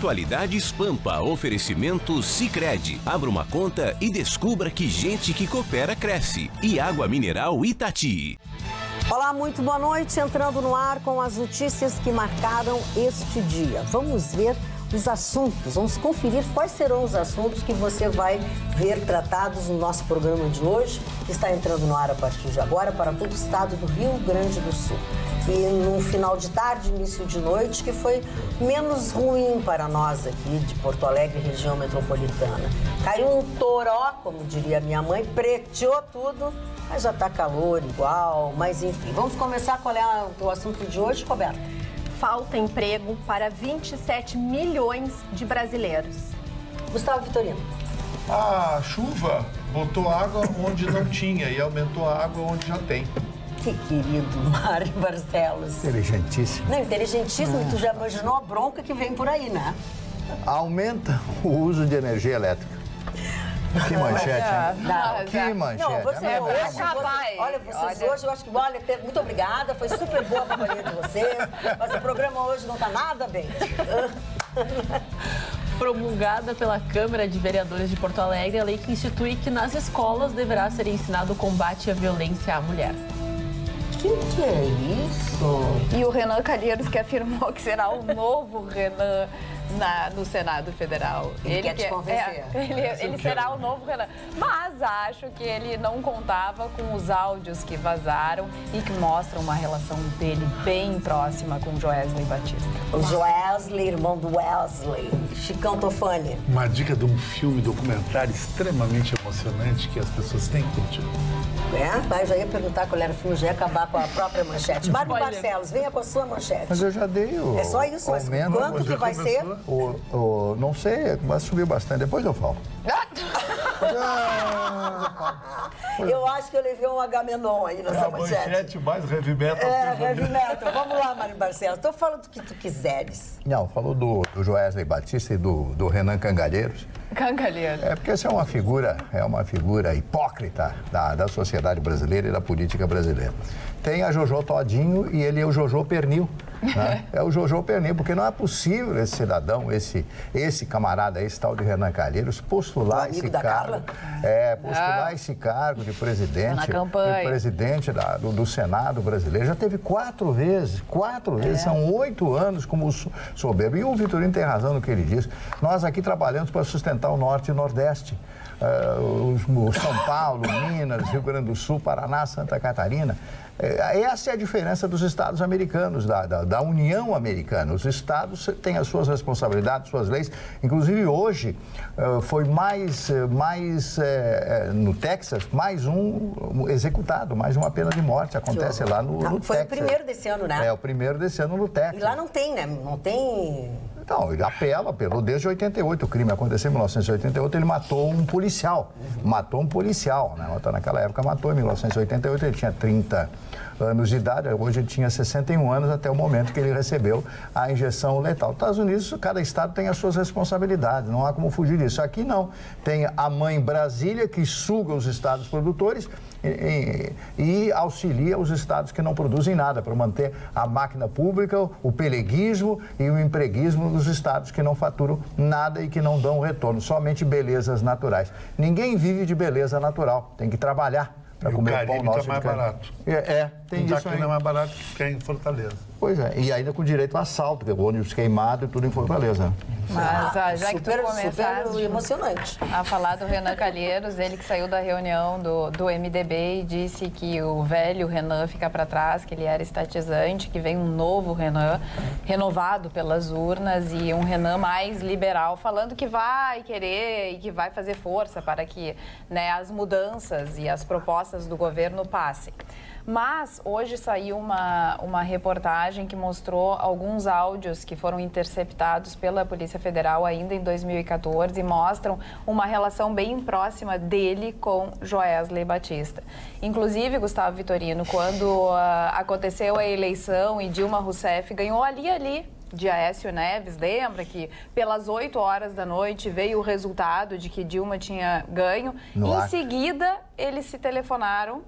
Atualidades Pampa, oferecimento Sicredi. Abra uma conta e descubra que gente que coopera cresce. E água mineral Itati. Olá, muito boa noite. Entrando no ar com as notícias que marcaram este dia. Vamos ver os assuntos, vamos conferir quais serão os assuntos que você vai ver tratados no nosso programa de hoje, que está entrando no ar a partir de agora para todo o estado do Rio Grande do Sul. E no final de tarde, início de noite, que foi menos ruim para nós aqui de Porto Alegre, região metropolitana. Caiu um toró, como diria minha mãe, preteou tudo, mas já está calor igual, mas enfim. Vamos começar, qual é o assunto de hoje, Roberto? Falta emprego para 27 milhões de brasileiros. Gustavo Vitorino. A chuva botou água onde não tinha e aumentou a água onde já tem. Que querido Mário Barcelos. Inteligentíssimo. Não, inteligentíssimo. E tu já imaginou a bronca que vem por aí, né? Aumenta o uso de energia elétrica. Que manchete, hein? Não, que manchete. Não, você hoje, olha, vocês hoje, eu acho que, olha, muito obrigada, foi super boa a companhia de vocês, mas o programa hoje não tá nada bem. Promulgada pela Câmara de Vereadores de Porto Alegre, a lei que institui que nas escolas deverá ser ensinado o combate à violência à mulher. Que é isso? E o Renan Calheiros que afirmou que será o novo Renan no Senado Federal. Ele quer te convencer. Ele será o novo Renan. Mas acho que ele não contava com os áudios que vazaram e que mostram uma relação dele bem próxima com o Joesley Batista. O Joesley, irmão do Wesley. Chicão Tofani. Uma dica de um filme documentário extremamente emocionante que as pessoas têm que curtir. Eu já ia perguntar qual era o filme, já ia acabar com a própria manchete. Mário Barcelos, venha com a sua manchete. Mas eu já dei o... É só isso, mas quanto que vai ser? Não sei, mas subiu bastante. Depois eu falo. Eu acho que eu levei um Agamenon aí nessa manchete. Manchete mais heavy metal. Heavy metal. Vamos lá, Mário Barcelos. Estou falando do que tu quiseres. Não, falou do Joesley Batista e do Renan Cangalheiros. Cangalheiros. É porque essa é uma figura hipócrita da sociedade brasileira e da política brasileira. Tem a Jojo Todinho e ele é o Jojo Pernil. Né? É o Jojo Pernil, porque não é possível esse cidadão, esse camarada, esse tal de Renan Calheiros, postular esse cargo. Postular esse cargo de presidente. Na campanha. De presidente do Senado brasileiro. Já teve quatro vezes, são 8 anos como soberbo. E o Vitorino tem razão no que ele diz. Nós aqui trabalhamos para sustentar o Norte e o Nordeste. São Paulo, Minas, Rio Grande do Sul, Paraná, Santa Catarina. Essa é a diferença dos Estados americanos, da União Americana. Os estados têm as suas responsabilidades, suas leis. Inclusive, hoje, foi no Texas, mais um executado, mais uma pena de morte. Acontece lá no Texas. Foi o primeiro desse ano, né? É, o primeiro desse ano no Texas. E lá não tem, né? Não tem... Não, ele apelou desde 88. O crime aconteceu em 1988, ele matou um policial. Né? Naquela época matou, em 1988 ele tinha 30 anos de idade, hoje ele tinha 61 anos até o momento que ele recebeu a injeção letal. Nos Estados Unidos, cada estado tem as suas responsabilidades, não há como fugir disso. Aqui não, tem a mãe Brasília que suga os estados produtores e auxilia os estados que não produzem nada para manter a máquina pública, o peleguismo e o empreguismo dos estados que não faturam nada e que não dão retorno, somente belezas naturais. Ninguém vive de beleza natural, tem que trabalhar para comer o pão nosso. Tá mais barato. Tem isso aí. É mais barato que ficar em Fortaleza. Pois é, e ainda com direito a assalto, o ônibus queimado e tudo em Fortaleza. Mas já que tu começaste super emocionante a falar do Renan Calheiros, ele que saiu da reunião do MDB e disse que o velho Renan fica para trás, que ele era estatizante, que vem um novo Renan, renovado pelas urnas e um Renan mais liberal, falando que vai querer e que vai fazer força para que, né, as mudanças e as propostas do governo passem. Mas hoje saiu uma reportagem que mostrou alguns áudios que foram interceptados pela Polícia Federal ainda em 2014 e mostram uma relação bem próxima dele com Joesley Batista. Inclusive, Gustavo Vitorino, quando aconteceu a eleição e Dilma Rousseff ganhou ali de Aécio Neves, lembra que pelas 8 horas da noite veio o resultado de que Dilma tinha ganho. Em seguida, eles se telefonaram.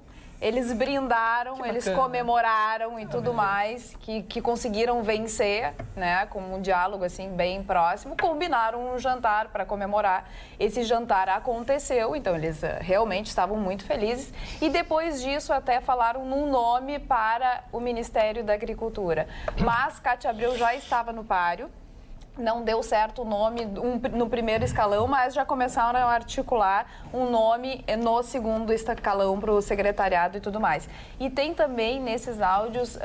eles brindaram, eles comemoraram e tudo mais, que conseguiram vencer, né, com um diálogo assim bem próximo, combinaram um jantar para comemorar. Esse jantar aconteceu, então eles realmente estavam muito felizes e depois disso até falaram num nome para o Ministério da Agricultura. Mas Cátia Abreu já estava no páreo. Não deu certo o nome no primeiro escalão, mas já começaram a articular um nome no segundo escalão para o secretariado e tudo mais. E tem também nesses áudios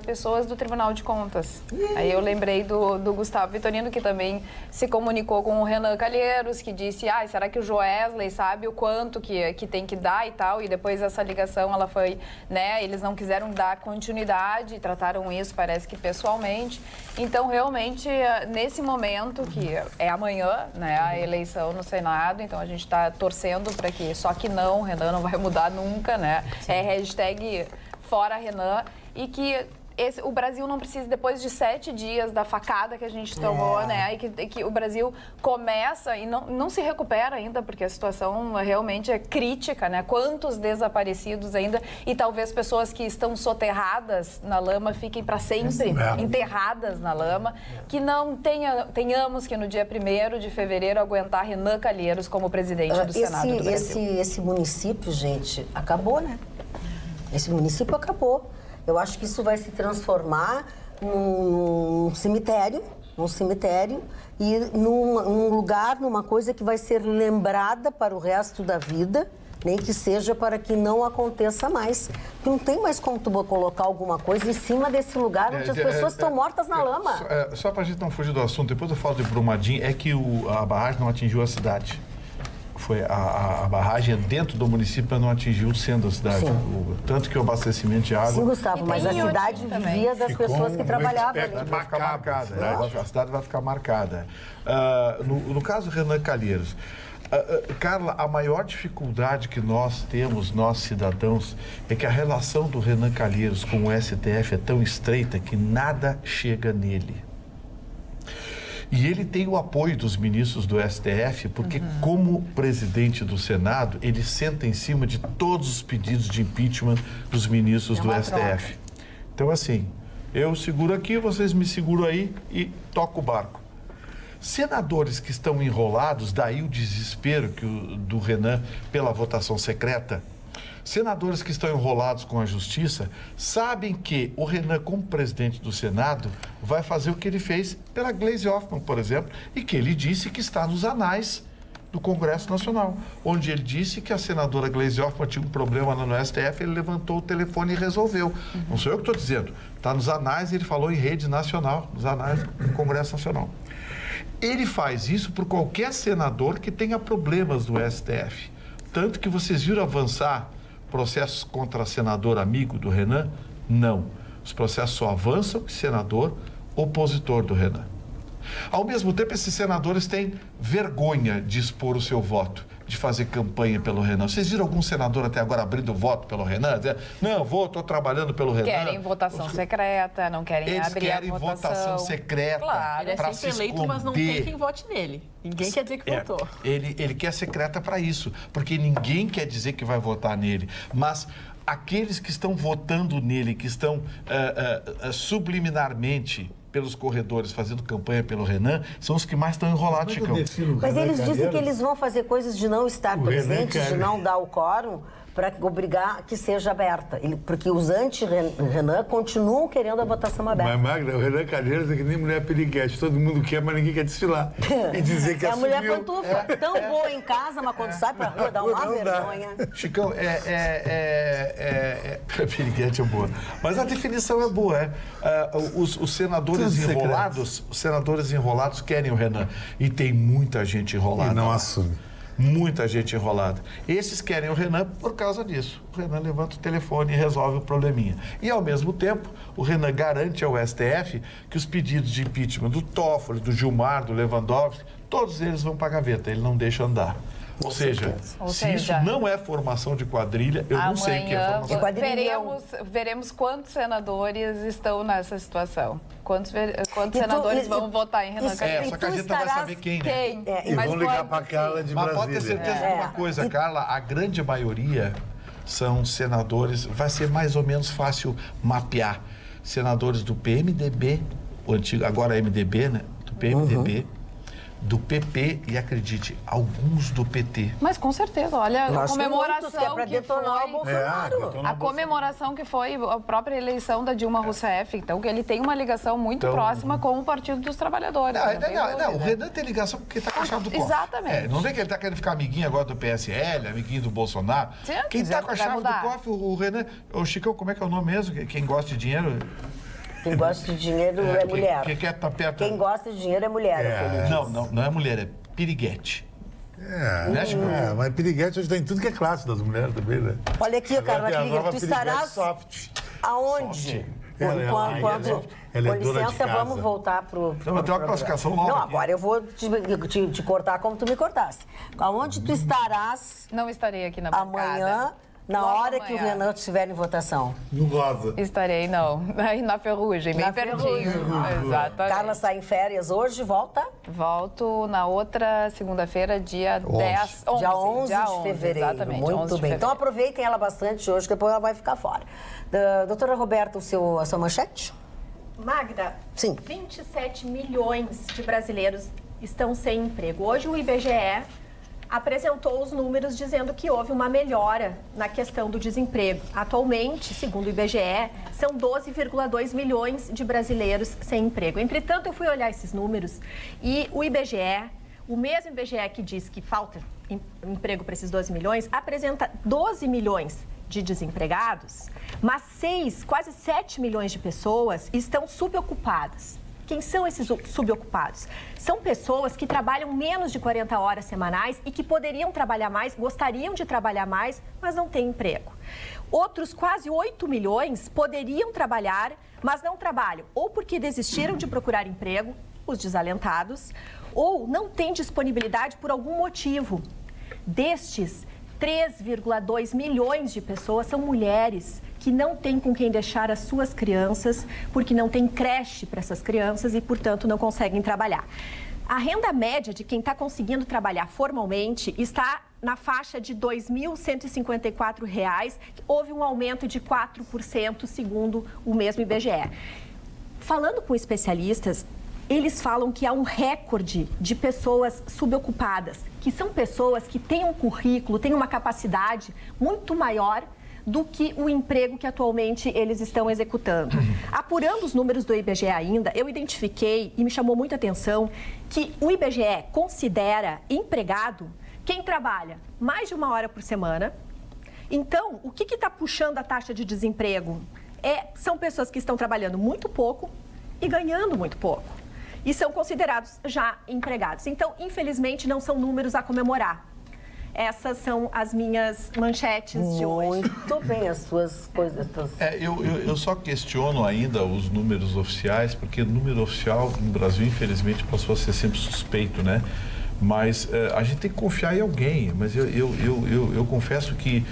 pessoas do Tribunal de Contas. Aí eu lembrei do Gustavo Vitorino, que também se comunicou com o Renan Calheiros, que disse, será que o Joesley sabe o quanto que tem que dar e tal? E depois essa ligação, ela foi, né, eles não quiseram dar continuidade, trataram isso, parece que pessoalmente. Então, realmente, nesse momento, que é amanhã, né, a eleição no Senado, então a gente está torcendo para que, só que não, Renan não vai mudar nunca, né? É hashtag fora Renan, e que o Brasil não precisa, depois de 7 dias da facada que a gente tomou, né, e que o Brasil começa e não se recupera ainda, porque a situação realmente é crítica, né? Quantos desaparecidos ainda, e talvez pessoas que estão soterradas na lama fiquem para sempre enterradas na lama, que não tenhamos que no dia 1º de fevereiro aguentar Renan Calheiros como presidente do Senado do Brasil. Esse município, gente, acabou, né? Esse município acabou. Eu acho que isso vai se transformar num cemitério e num lugar, numa coisa que vai ser lembrada para o resto da vida, nem que seja para que não aconteça mais. Não tem mais como tu colocar alguma coisa em cima desse lugar onde as pessoas estão mortas na lama. Só para a gente não fugir do assunto, depois eu falo de Brumadinho, é que a barragem não atingiu a cidade. Foi a barragem dentro do município não atingiu o centro da cidade. Tanto que o abastecimento de água... Sim, Gustavo, mas a cidade vivia das pessoas que trabalhavam ali. Vai ficar marcada, a cidade vai ficar marcada. No caso do Renan Calheiros, Carla, a maior dificuldade que nós temos, nós cidadãos, é que a relação do Renan Calheiros com o STF é tão estreita que nada chega nele. E ele tem o apoio dos ministros do STF, porque como presidente do Senado, ele senta em cima de todos os pedidos de impeachment dos ministros do STF. Então, assim, eu seguro aqui, vocês me seguram aí e toco o barco. Senadores que estão enrolados, daí o desespero do Renan pela votação secreta. Senadores que estão enrolados com a justiça sabem que o Renan, como presidente do Senado, vai fazer o que ele fez pela Gleisi Hoffmann, por exemplo, e que ele disse que está nos anais do Congresso Nacional, onde ele disse que a senadora Gleisi Hoffmann tinha um problema lá no STF, ele levantou o telefone e resolveu. Não sou eu que estou dizendo, está nos anais e ele falou em rede nacional, nos anais do Congresso Nacional. Ele faz isso por qualquer senador que tenha problemas do STF. Tanto que vocês viram avançar processos contra senador amigo do Renan? Não. Os processos só avançam com senador opositor do Renan. Ao mesmo tempo, esses senadores têm vergonha de expor o seu voto, de fazer campanha pelo Renan. Vocês viram algum senador até agora abrindo voto pelo Renan? Não, estou trabalhando pelo Renan. Querem votação secreta, não querem abrir a votação. Eles querem votação secreta. Claro, ele é sempre eleito, mas não tem quem vote nele. Ninguém quer dizer que votou. Ele quer secreta para isso, porque ninguém quer dizer que vai votar nele. Mas aqueles que estão votando nele, que estão subliminarmente pelos corredores fazendo campanha pelo Renan, são os que mais estão enrolados, Chicão. Mas eles dizem que eles vão fazer coisas de não estar presentes, de não dar o quórum, para obrigar que seja aberta. Porque os anti-Renan continuam querendo a votação aberta. Mas, Magda, o Renan Calheiros é que nem mulher piriguete. Todo mundo quer, mas ninguém quer desfilar. E dizer que a mulher pantufa, tão boa em casa, mas quando sai pra rua dá uma vergonha. Chicão, piriguete é boa. Mas a definição é boa, os senadores enrolados querem o Renan. E tem muita gente enrolada. E não assume. Muita gente enrolada. Esses querem o Renan por causa disso. O Renan levanta o telefone e resolve o probleminha. E, ao mesmo tempo, o Renan garante ao STF que os pedidos de impeachment do Toffoli, do Gilmar, do Lewandowski, todos eles vão para a gaveta. Ele não deixa andar. Ou seja, isso não é formação de quadrilha, eu não sei o que é formação de quadrilha. Veremos quantos senadores estão nessa situação. Quantos senadores vão votar em Renan Calheiros? Só que a gente não vai saber quem, né? E vão ligar para a Carla de Brasília. Mas pode ter certeza de uma coisa, Carla, a grande maioria são senadores, vai ser mais ou menos fácil mapear. Senadores do PMDB, o antigo, agora MDB, né? Do PMDB, do PP e, acredite, alguns do PT. Mas com certeza, olha, a comemoração que é para detonar o Bolsonaro. A comemoração que foi a própria eleição da Dilma Rousseff, então que ele tem uma ligação muito próxima com o Partido dos Trabalhadores. Não, o Renan tem ligação porque está com a chave do cofre. Exatamente. Não vê que ele está querendo ficar amiguinho agora do PSL, amiguinho do Bolsonaro. Quem está com a chave do cofre, o Renan... O Chicão, como é que é o nome mesmo? Quem gosta de dinheiro... Quem gosta de dinheiro é mulher. Quem quer estar perto... Quem gosta de dinheiro é mulher. Não é mulher, é piriguete. Mas piriguete hoje tem tudo que é classe das mulheres também, né? Olha aqui, Carla Krieger, tu estarás aonde? Com licença, vamos voltar pro... Não, tem uma classificação nova. Não, agora eu vou te cortar como tu me cortasse. Aonde tu estarás... Não estarei aqui na bancada. Amanhã... Na hora que o Renan estiver em votação. No Rosa. Estarei, não. Aí na Ferrugem, bem pertinho. Exatamente. Carla sai em férias hoje, volta? Volto na outra segunda-feira, dia 10... Dia 11 de fevereiro. Exatamente. Muito bem. Então aproveitem ela bastante hoje, que depois ela vai ficar fora. Doutora Roberta, a sua manchete? Magda, sim. 27 milhões de brasileiros estão sem emprego. Hoje o IBGE apresentou os números dizendo que houve uma melhora na questão do desemprego. Atualmente, segundo o IBGE, são 12,2 milhões de brasileiros sem emprego. Entretanto, eu fui olhar esses números e o IBGE, o mesmo IBGE que diz que falta emprego para esses 12 milhões, apresenta 12 milhões de desempregados, mas quase 7 milhões de pessoas estão subocupadas. Quem são esses subocupados? São pessoas que trabalham menos de 40 horas semanais e que poderiam trabalhar mais, gostariam de trabalhar mais, mas não têm emprego. Outros quase 8 milhões poderiam trabalhar, mas não trabalham, ou porque desistiram de procurar emprego, os desalentados, ou não têm disponibilidade por algum motivo. Destes, 3,2 milhões de pessoas são mulheres que não têm com quem deixar as suas crianças, porque não tem creche para essas crianças e, portanto, não conseguem trabalhar. A renda média de quem está conseguindo trabalhar formalmente está na faixa de R$ 2.154. Houve um aumento de 4%, segundo o mesmo IBGE. Falando com especialistas, eles falam que há um recorde de pessoas subocupadas, que são pessoas que têm um currículo, têm uma capacidade muito maior do que o emprego que atualmente eles estão executando. Apurando os números do IBGE ainda, eu identifiquei e me chamou muita atenção que o IBGE considera empregado quem trabalha mais de 1 hora por semana. Então, o que está puxando a taxa de desemprego? São pessoas que estão trabalhando muito pouco e ganhando muito pouco. E são considerados já empregados. Então, infelizmente, não são números a comemorar. Essas são as minhas manchetes de hoje. Muito bem, as suas coisas. Eu só questiono ainda os números oficiais, porque o número oficial no Brasil, infelizmente, passou a ser sempre suspeito, né? Mas a gente tem que confiar em alguém. Mas eu confesso que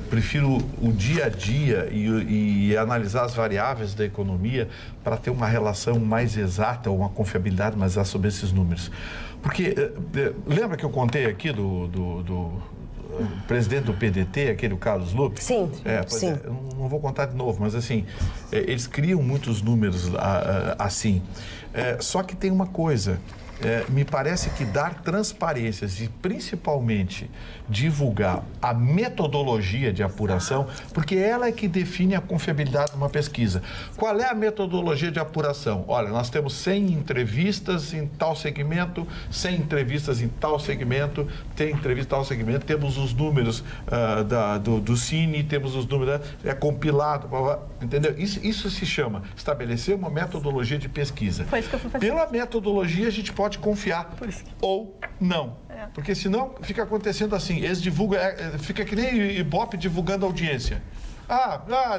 prefiro o dia a dia e analisar as variáveis da economia para ter uma relação mais exata, ou uma confiabilidade mais exata sobre esses números. Porque, lembra que eu contei aqui do presidente do PDT, aquele Carlos Lupe? Sim, sim. Eu não vou contar de novo, mas assim, eles criam muitos números assim. Só que tem uma coisa, me parece que dar transparências e principalmente divulgar a metodologia de apuração, porque ela é que define a confiabilidade de uma pesquisa. Qual é a metodologia de apuração? Olha, nós temos 100 entrevistas em tal segmento, 100 entrevistas em tal segmento, tem entrevista em tal segmento, temos os números do Cine, temos os números, compilado, entendeu? Isso se chama estabelecer uma metodologia de pesquisa. Foi isso que eu fui fazer. Pela metodologia, a gente pode confiar ou não. Porque senão fica acontecendo assim, eles divulgam, fica que nem Ibope divulgando audiência.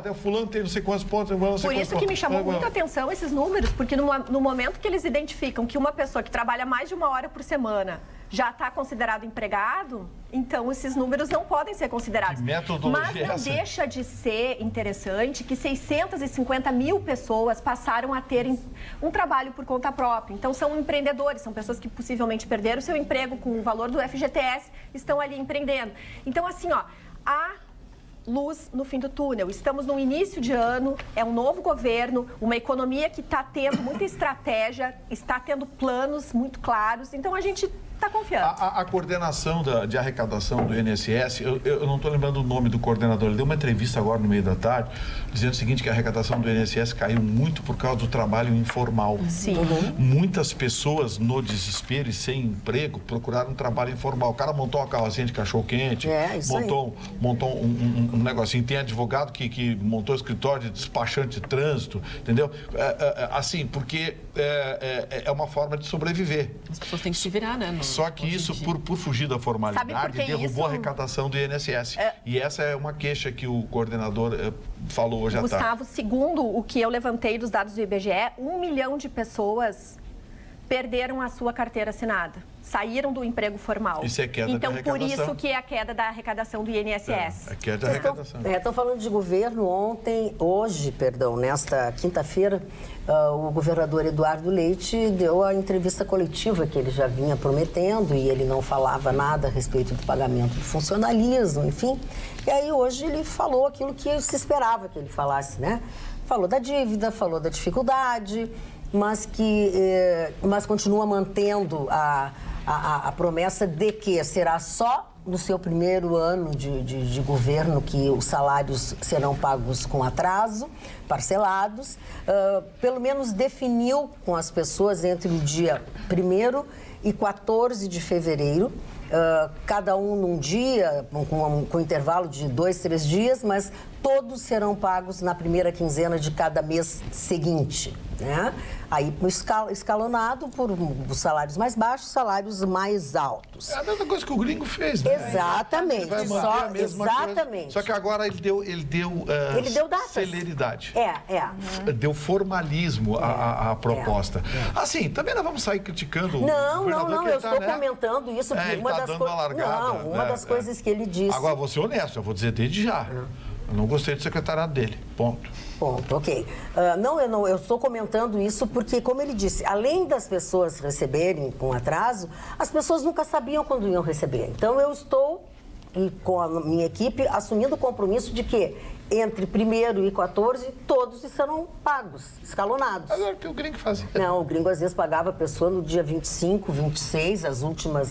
O fulano tem não sei quantos pontos, não sei Por isso que me chamou muita atenção esses números, porque no momento que eles identificam que uma pessoa que trabalha mais de 1 hora por semana já está considerado empregado, então esses números não podem ser considerados. Que metodologia Mas não deixa de ser interessante que 650 mil pessoas passaram a terem um trabalho por conta própria. Então são empreendedores, são pessoas que possivelmente perderam seu emprego com o valor do FGTS, estão ali empreendendo. Então assim, há luz no fim do túnel. Estamos no início de ano, é um novo governo, uma economia que está tendo muita estratégia, está tendo planos muito claros, então a gente está confiando. A coordenação de arrecadação do INSS, eu não estou lembrando o nome do coordenador, ele deu uma entrevista agora no meio da tarde, dizendo o seguinte, que a arrecadação do INSS caiu muito por causa do trabalho informal. Sim. Muitas pessoas, no desespero e sem emprego, procuraram um trabalho informal. O cara montou uma carrocinha de cachorro-quente, montou um negocinho. Tem advogado que montou escritório de despachante de trânsito, entendeu? Assim, porque é uma forma de sobreviver. As pessoas têm que se virar, né? Só que isso, por fugir da formalidade, derrubou a arrecadação do INSS. E essa é uma queixa que o coordenador falou hoje à tarde. Gustavo, segundo o que eu levantei dos dados do IBGE, 1 milhão de pessoas perderam a sua carteira assinada, saíram do emprego formal. Isso é queda da arrecadação. Então, por isso que é a queda da arrecadação do INSS. É queda da arrecadação. Estou falando de governo. Hoje, nesta quinta-feira, o governador Eduardo Leite deu a entrevista coletiva que ele já vinha prometendo e ele não falava nada a respeito do pagamento do funcionalismo, enfim. E aí hoje ele falou aquilo que se esperava que ele falasse, né? Falou da dívida, falou da dificuldade, mas continua mantendo a promessa de que será só no seu primeiro ano de governo que os salários serão pagos com atraso, parcelados. Pelo menos definiu com as pessoas entre o dia 1º e 14 de fevereiro, cada um num dia, com intervalo de 2, 3 dias, mas todos serão pagos na primeira quinzena de cada mês seguinte, né? Aí escalonado por os salários mais baixos, salários mais altos. É a mesma coisa que o gringo fez, né? Exatamente. Exatamente. Só que agora ele deu datas. celeridade. Deu formalismo à proposta. Assim, também não vamos sair criticando o governador. Não, eu estou comentando isso. Uma das coisas que ele disse. Agora, vou ser honesto, eu vou dizer desde já. Eu não gostei do secretariado dele, ponto, ok. Eu estou comentando isso porque, como ele disse, além das pessoas receberem com atraso, as pessoas nunca sabiam quando iam receber. Então, eu estou, com a minha equipe, assumindo o compromisso de que entre 1º e 14, todos serão pagos, escalonados. Agora, o que o gringo fazia? Não, o gringo às vezes pagava a pessoa no dia 25, 26, a última.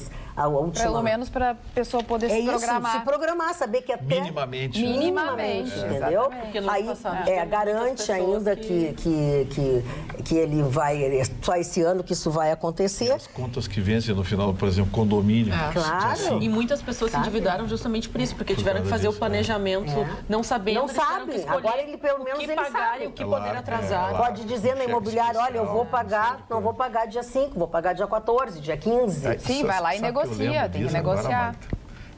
Pelo menos para a pessoa poder se programar. Se programar, saber que até... Minimamente, entendeu? Aí garante ainda que ele vai... Só esse ano que isso vai acontecer. E as contas que vencem no final, por exemplo, condomínio. Claro. E muitas pessoas se endividaram justamente por isso, porque tiveram que fazer o planejamento não sabendo. Não sabe. Agora ele pelo menos ele sabe. E o que poder atrasar. Pode dizer na imobiliária, olha, eu vou pagar, não vou pagar dia 5, vou pagar dia 14, dia 15. Sim, vai lá e negocia, tem que negociar. Agora,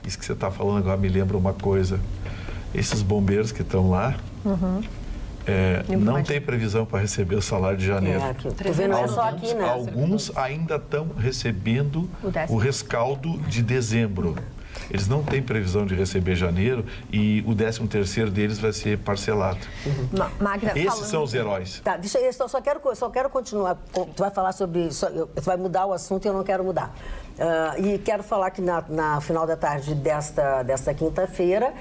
isso que você está falando agora me lembra uma coisa. Esses bombeiros que estão lá, não tem previsão para receber o salário de janeiro. Não é só aqui, né? Alguns ainda estão recebendo o rescaldo de dezembro. Eles não têm previsão de receber janeiro e o 13º deles vai ser parcelado. Magda, esses são os heróis. Tá, deixa eu só quero continuar. Tu vai falar sobre isso, tu vai mudar o assunto e eu não quero mudar. E quero falar que na final da tarde desta quinta-feira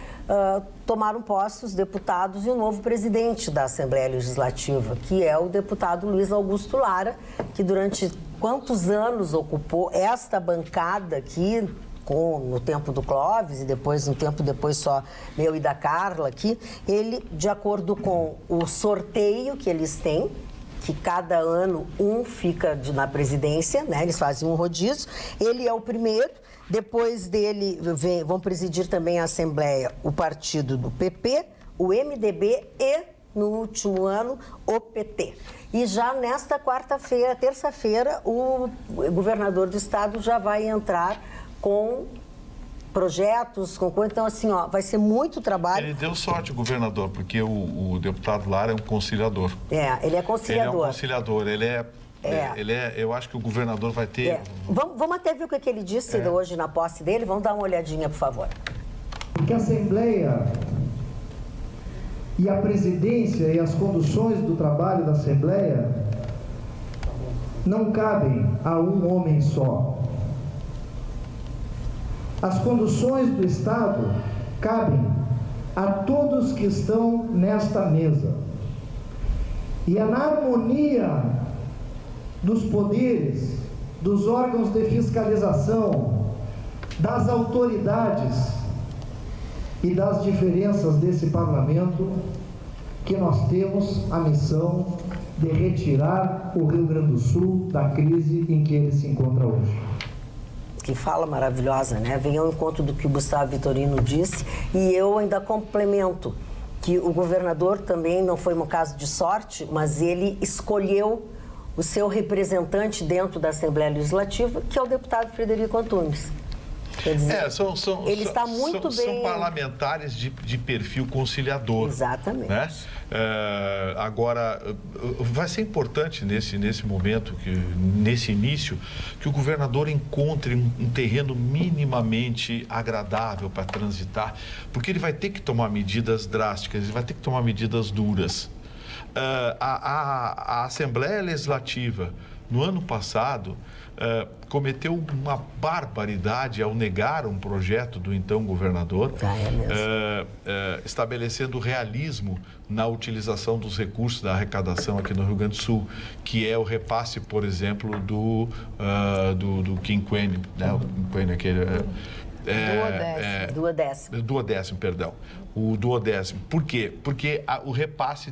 tomaram posse os deputados e o novo presidente da Assembleia Legislativa, que é o deputado Luiz Augusto Lara, que durante quantos anos ocupou esta bancada aqui, no tempo do Clóvis e depois, um tempo depois só meu e da Carla aqui, ele, de acordo com o sorteio que eles têm, que cada ano um fica na presidência, né? Eles fazem um rodízio, ele é o primeiro, depois dele vão presidir também a Assembleia o partido do PP, o MDB e, no último ano, o PT. E já nesta terça-feira, o governador do estado já vai entrar com projetos, então assim, vai ser muito trabalho. Ele deu sorte, o governador, porque o deputado Lara é um conciliador. Ele é conciliador. Ele é um conciliador, eu acho que o governador vai ter... Vamos até ver o que ele disse hoje na posse dele, vamos dar uma olhadinha, por favor. Que a Assembleia e a presidência e as conduções do trabalho da Assembleia não cabem a um homem só. As conduções do Estado cabem a todos que estão nesta mesa. E é na harmonia dos poderes, dos órgãos de fiscalização, das autoridades e das diferenças desse parlamento que nós temos a missão de retirar o Rio Grande do Sul da crise em que ele se encontra hoje. Que fala maravilhosa, né? Vem ao encontro do que o Gustavo Vitorino disse, e eu ainda complemento que o governador também não foi um caso de sorte, mas ele escolheu o seu representante dentro da Assembleia Legislativa, que é o deputado Frederico Antunes. Quer dizer, ele está muito bem... São parlamentares de perfil conciliador. Exatamente. Né? Agora, vai ser importante nesse momento, nesse início, que o governador encontre um terreno minimamente agradável para transitar, porque ele vai ter que tomar medidas drásticas, ele vai ter que tomar medidas duras. A Assembleia Legislativa, no ano passado, cometeu uma barbaridade ao negar um projeto do então governador, estabelecendo realismo na utilização dos recursos da arrecadação aqui no Rio Grande do Sul, que é o repasse, por exemplo, do quinquênio, né? O quinquênio aquele... Duodécimo, perdão. O duodécimo. Por quê? Porque o repasse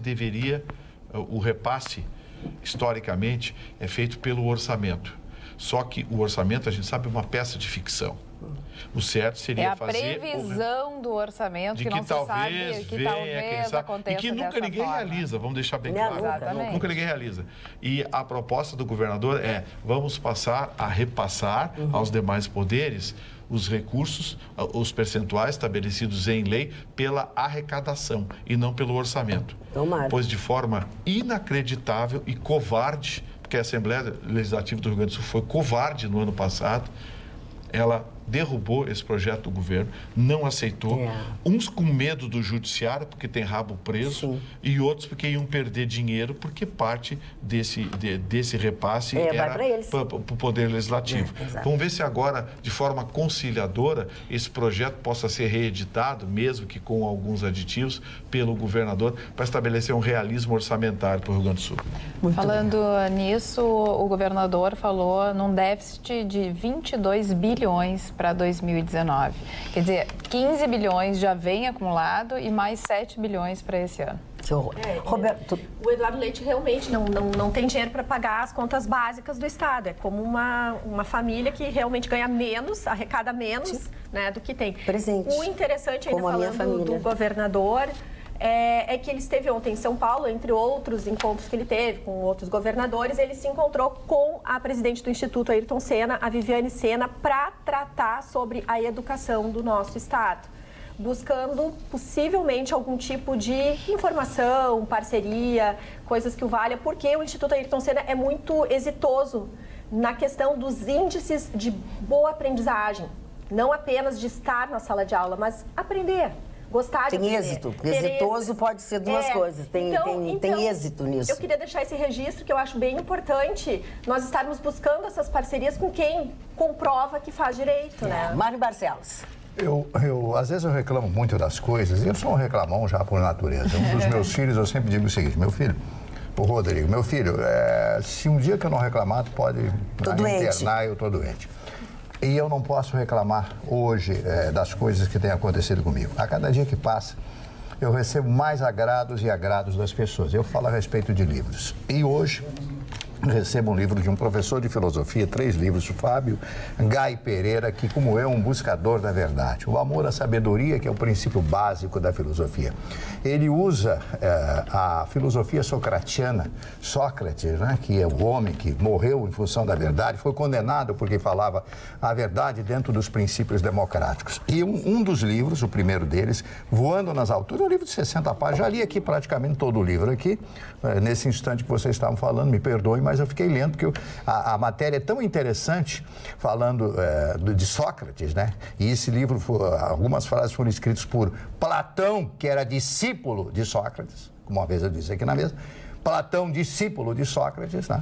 historicamente, é feito pelo orçamento. Só que o orçamento, a gente sabe, é uma peça de ficção. O certo seria fazer... É a previsão do orçamento, que não se sabe, que talvez aconteça. E que nunca ninguém realiza, vamos deixar bem claro. Exatamente. Nunca ninguém realiza. E a proposta do governador é, vamos passar a repassar aos demais poderes os recursos, os percentuais estabelecidos em lei pela arrecadação e não pelo orçamento. Tomara. Pois de forma inacreditável e covarde, porque a Assembleia Legislativa do Rio Grande do Sul foi covarde no ano passado, ela derrubou esse projeto do governo, não aceitou, uns com medo do judiciário, porque tem rabo preso, e outros porque iam perder dinheiro, porque parte desse repasse era para o Poder Legislativo. Vamos ver se agora, de forma conciliadora, esse projeto possa ser reeditado, mesmo que com alguns aditivos, pelo governador, para estabelecer um realismo orçamentário para o Rio Grande do Sul. Falando nisso, o governador falou num déficit de 22 bilhões para 2019. Quer dizer, 15 bilhões já vem acumulado e mais 7 bilhões para esse ano. Que horror. Roberto... O Eduardo Leite realmente não tem dinheiro para pagar as contas básicas do Estado. É como uma família que realmente ganha menos, arrecada menos, né, do que tem. Presente. O interessante, ainda falando do governador... É que ele esteve ontem em São Paulo, entre outros encontros que ele teve com outros governadores, ele se encontrou com a presidente do Instituto Ayrton Senna, a Viviane Senna, para tratar sobre a educação do nosso estado, buscando possivelmente algum tipo de informação, parceria, coisas que o valha, porque o Instituto Ayrton Senna é muito exitoso na questão dos índices de boa aprendizagem, não apenas de estar na sala de aula, mas aprender. Gostar de tem êxito, porque exitoso pode ser duas coisas, tem êxito nisso. Eu queria deixar esse registro, que eu acho bem importante, nós estarmos buscando essas parcerias com quem comprova que faz direito, né? Mário Barcelos. Às vezes eu reclamo muito das coisas, e eu sou um reclamão já por natureza. Um dos meus filhos, eu sempre digo o seguinte, meu filho, o Rodrigo, meu filho, se um dia que eu não reclamar, tu pode internar, eu tô doente. E eu não posso reclamar hoje das coisas que têm acontecido comigo. A cada dia que passa, eu recebo mais agrados e agrados das pessoas. Eu falo a respeito de livros. E hoje, recebo um livro de um professor de filosofia, 3 livros, o Fábio Gai Pereira, que, como eu, é um buscador da verdade. O amor à sabedoria, que é o princípio básico da filosofia. Ele usa a filosofia socratiana, Sócrates, né, que é o homem que morreu em função da verdade, foi condenado porque falava a verdade dentro dos princípios democráticos. E um dos livros, o primeiro deles, Voando nas Alturas, é um livro de 60 páginas. Já li aqui praticamente todo o livro aqui, nesse instante que vocês estavam falando, me perdoem, mas eu fiquei lendo, porque a matéria é tão interessante, falando de Sócrates, né? E esse livro, algumas frases foram escritas por Platão, que era discípulo de Sócrates, como uma vez eu disse aqui na mesa, Platão, discípulo de Sócrates, né?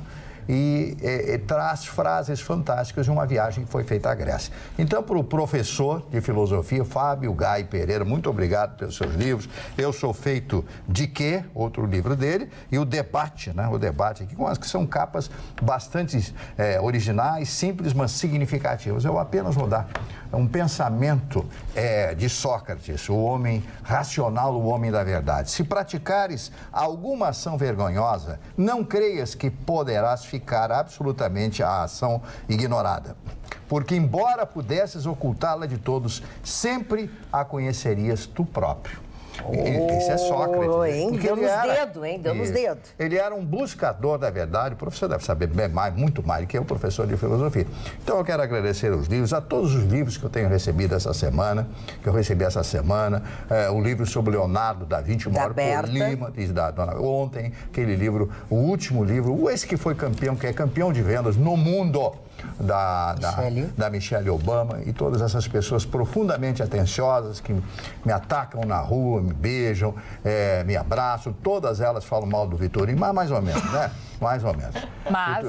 e traz frases fantásticas de uma viagem que foi feita à Grécia. Então, para o professor de filosofia, Fábio Gai Pereira, muito obrigado pelos seus livros. Eu Sou Feito de Quê? Outro livro dele, e o Debate, né? O Debate aqui, que são capas bastante originais, simples, mas significativas. Eu apenas vou dar um pensamento de Sócrates, o homem racional, o homem da verdade. Se praticares alguma ação vergonhosa, não creias que poderás ficar absolutamente a ação ignorada. Porque, embora pudesses ocultá-la de todos, sempre a conhecerias tu próprio. Esse é Sócrates. Hein? Deu nos dedos, hein? Deu nos dedos. Ele era um buscador da verdade. O professor deve saber bem mais, muito mais do que o professor de filosofia. Então, eu quero agradecer os livros, a todos os livros que eu tenho recebido essa semana, o livro sobre Leonardo da Vinci, uma hora por Lima, da dona ontem, aquele livro, o último livro, esse que foi campeão, que é campeão de vendas no mundo, da Michelle Obama, e todas essas pessoas profundamente atenciosas que me atacam na rua, me beijam, me abraçam, todas elas falam mal do Vitorino, mas mais ou menos, né? Mais ou menos. Mas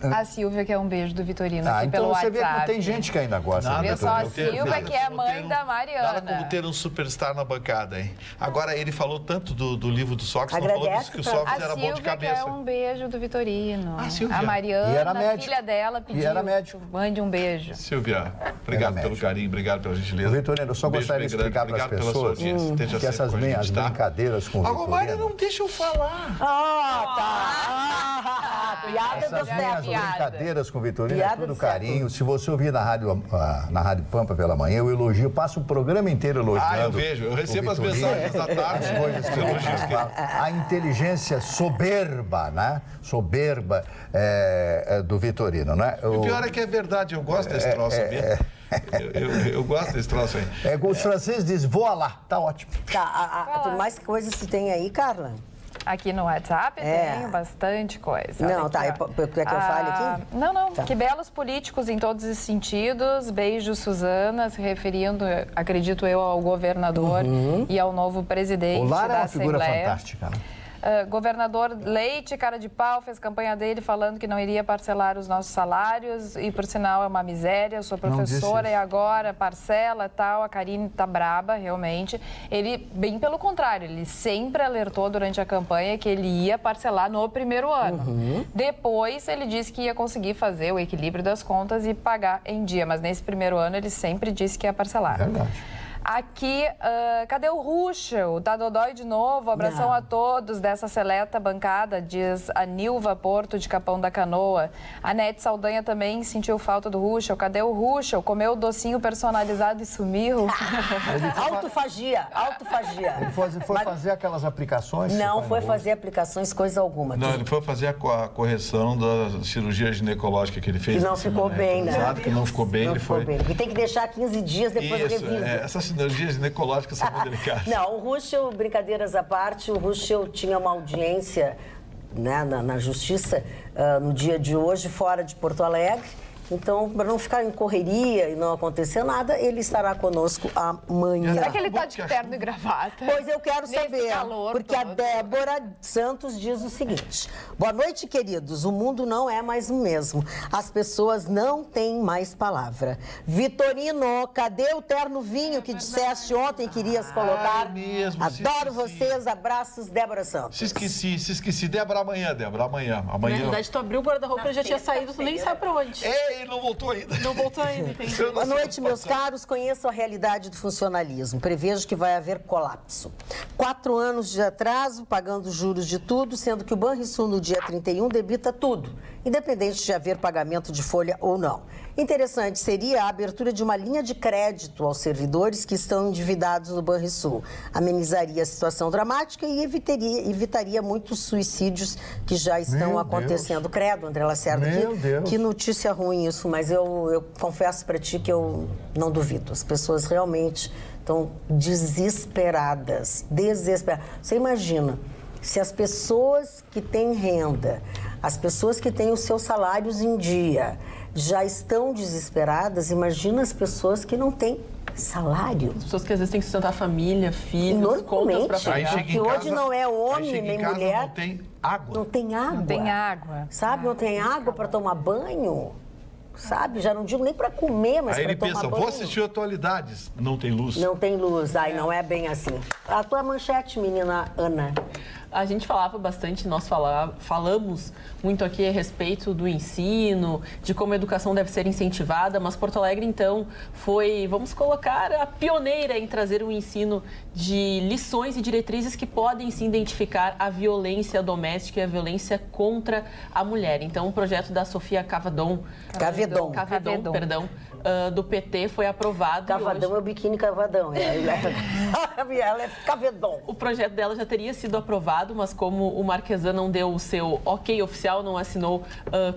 a Silvia quer um beijo do Vitorino aqui então pelo WhatsApp. Você vê que tem gente que ainda gosta. Viu só a Silvia, que é mãe da Mariana. Nada como ter um superstar na bancada, hein? Agora, ele falou tanto do livro do Sócrates, não falou disso, que o Sócrates era bom de cabeça. A Silvia quer um beijo do Vitorino. Silvia. A Mariana, a filha dela, pediu. Mande um beijo. Silvia, obrigado pelo carinho, obrigado pela gentileza. Vitorino, eu só gostaria de explicar para as pessoas que essas minhas brincadeiras com o Vitorino... Agora, Mário, não deixa eu falar. Piada do minhas brincadeiras com o Vitorino é tudo carinho. Se você ouvir na Rádio Pampa pela manhã, eu elogio, passo o programa inteiro elogiando. Eu vejo, eu recebo as mensagens da tarde. As coisas que a inteligência soberba, né? Soberba do Vitorino, né? O pior é que é verdade, eu gosto desse troço, sabia? Eu gosto desse troço aí. Os franceses dizem, voa lá, tá ótimo. Tem mais coisas que tem aí, Carla? Aqui no WhatsApp tenho bastante coisa. Não, quer que eu fale aqui? Não. Tá. Que belos políticos em todos os sentidos. Beijo, Suzana, se referindo, acredito eu, ao governador e ao novo presidente da Assembleia. O Lara é uma figura fantástica, né? Governador Leite, cara de pau, fez campanha dele falando que não iria parcelar os nossos salários e, por sinal, é uma miséria. Eu sou professora e agora parcela e tal. A Karine tá braba, realmente. Ele, bem pelo contrário, ele sempre alertou durante a campanha que ele ia parcelar no primeiro ano. Depois, ele disse que ia conseguir fazer o equilíbrio das contas e pagar em dia. Mas nesse primeiro ano, ele sempre disse que ia parcelar. Verdade. Aqui, cadê o Ruschel? Tá dodói de novo? Abração a todos dessa seleta bancada, diz a Nilva Porto de Capão da Canoa. A Nete Saldanha também sentiu falta do Ruschel. Cadê o Ruschel? Comeu o docinho personalizado e sumiu. Autofagia. Ele foi fazer aquelas aplicações? Não foi fazer aplicações, coisa alguma. Não, ele foi fazer a correção da cirurgia ginecológica que ele fez. Que não ficou bem, né? Que não ficou bem, ele foi... E tem que deixar 15 dias depois revisa. Essas cirurgias ginecológicas são muito delicadas. Não, o Ruschel, brincadeiras à parte, o Ruschel tinha uma audiência, né, na Justiça no dia de hoje, fora de Porto Alegre. Então, para não ficar em correria e não acontecer nada, ele estará conosco amanhã. Será que ele está de terno e gravata? Pois eu quero saber, porque a Débora Santos diz o seguinte: boa noite, queridos. O mundo não é mais o mesmo. As pessoas não têm mais palavra. Vitorino, cadê o terno vinho que disseste ontem que irias colocar? Adoro vocês. Abraços, Débora Santos. Se esqueci. Débora, amanhã. Na verdade, tu abriu o guarda-roupa e já tinha saído, tu nem sabe pra onde. Ele não voltou ainda. Entendi. Boa noite, meus caros. Conheço a realidade do funcionalismo. Prevejo que vai haver colapso. 4 anos de atraso, pagando juros de tudo, sendo que o Banrisul no dia 31 debita tudo, independente de haver pagamento de folha ou não. Interessante seria a abertura de uma linha de crédito aos servidores que estão endividados no Banrisul. Amenizaria a situação dramática e evitaria muitos suicídios que já estão acontecendo. Credo, André Lacerda, que notícia ruim isso, mas eu confesso para ti que eu não duvido. As pessoas realmente estão desesperadas. Você imagina, se as pessoas que têm renda, as pessoas que têm os seus salários em dia, já estão desesperadas. Imagina as pessoas que não têm salário. As pessoas que às vezes têm que sustentar a família, filhos, contas para pagar. Que hoje não é homem nem mulher. Não tem água. Não tem água. Não tem água. Sabe? Não tem água para tomar banho. Sabe? Já não digo nem para comer, mas para tomar banho. Aí ele pensa, vou assistir Atualidades. Não tem luz. Não tem luz. Aí não é bem assim. A tua manchete, menina Ana. A gente falava bastante, nós falamos muito aqui a respeito do ensino, de como a educação deve ser incentivada, mas Porto Alegre, então, foi, vamos colocar, a pioneira em trazer um ensino de lições e diretrizes que podem, sim, identificar a violência doméstica e a violência contra a mulher. Então, o projeto da Sofia Cavedon, do PT foi aprovado. Cavadão hoje... é o biquíni cavadão. Ela é Cavedon. O projeto dela já teria sido aprovado, mas como o Marquesan não deu o seu ok oficial, não assinou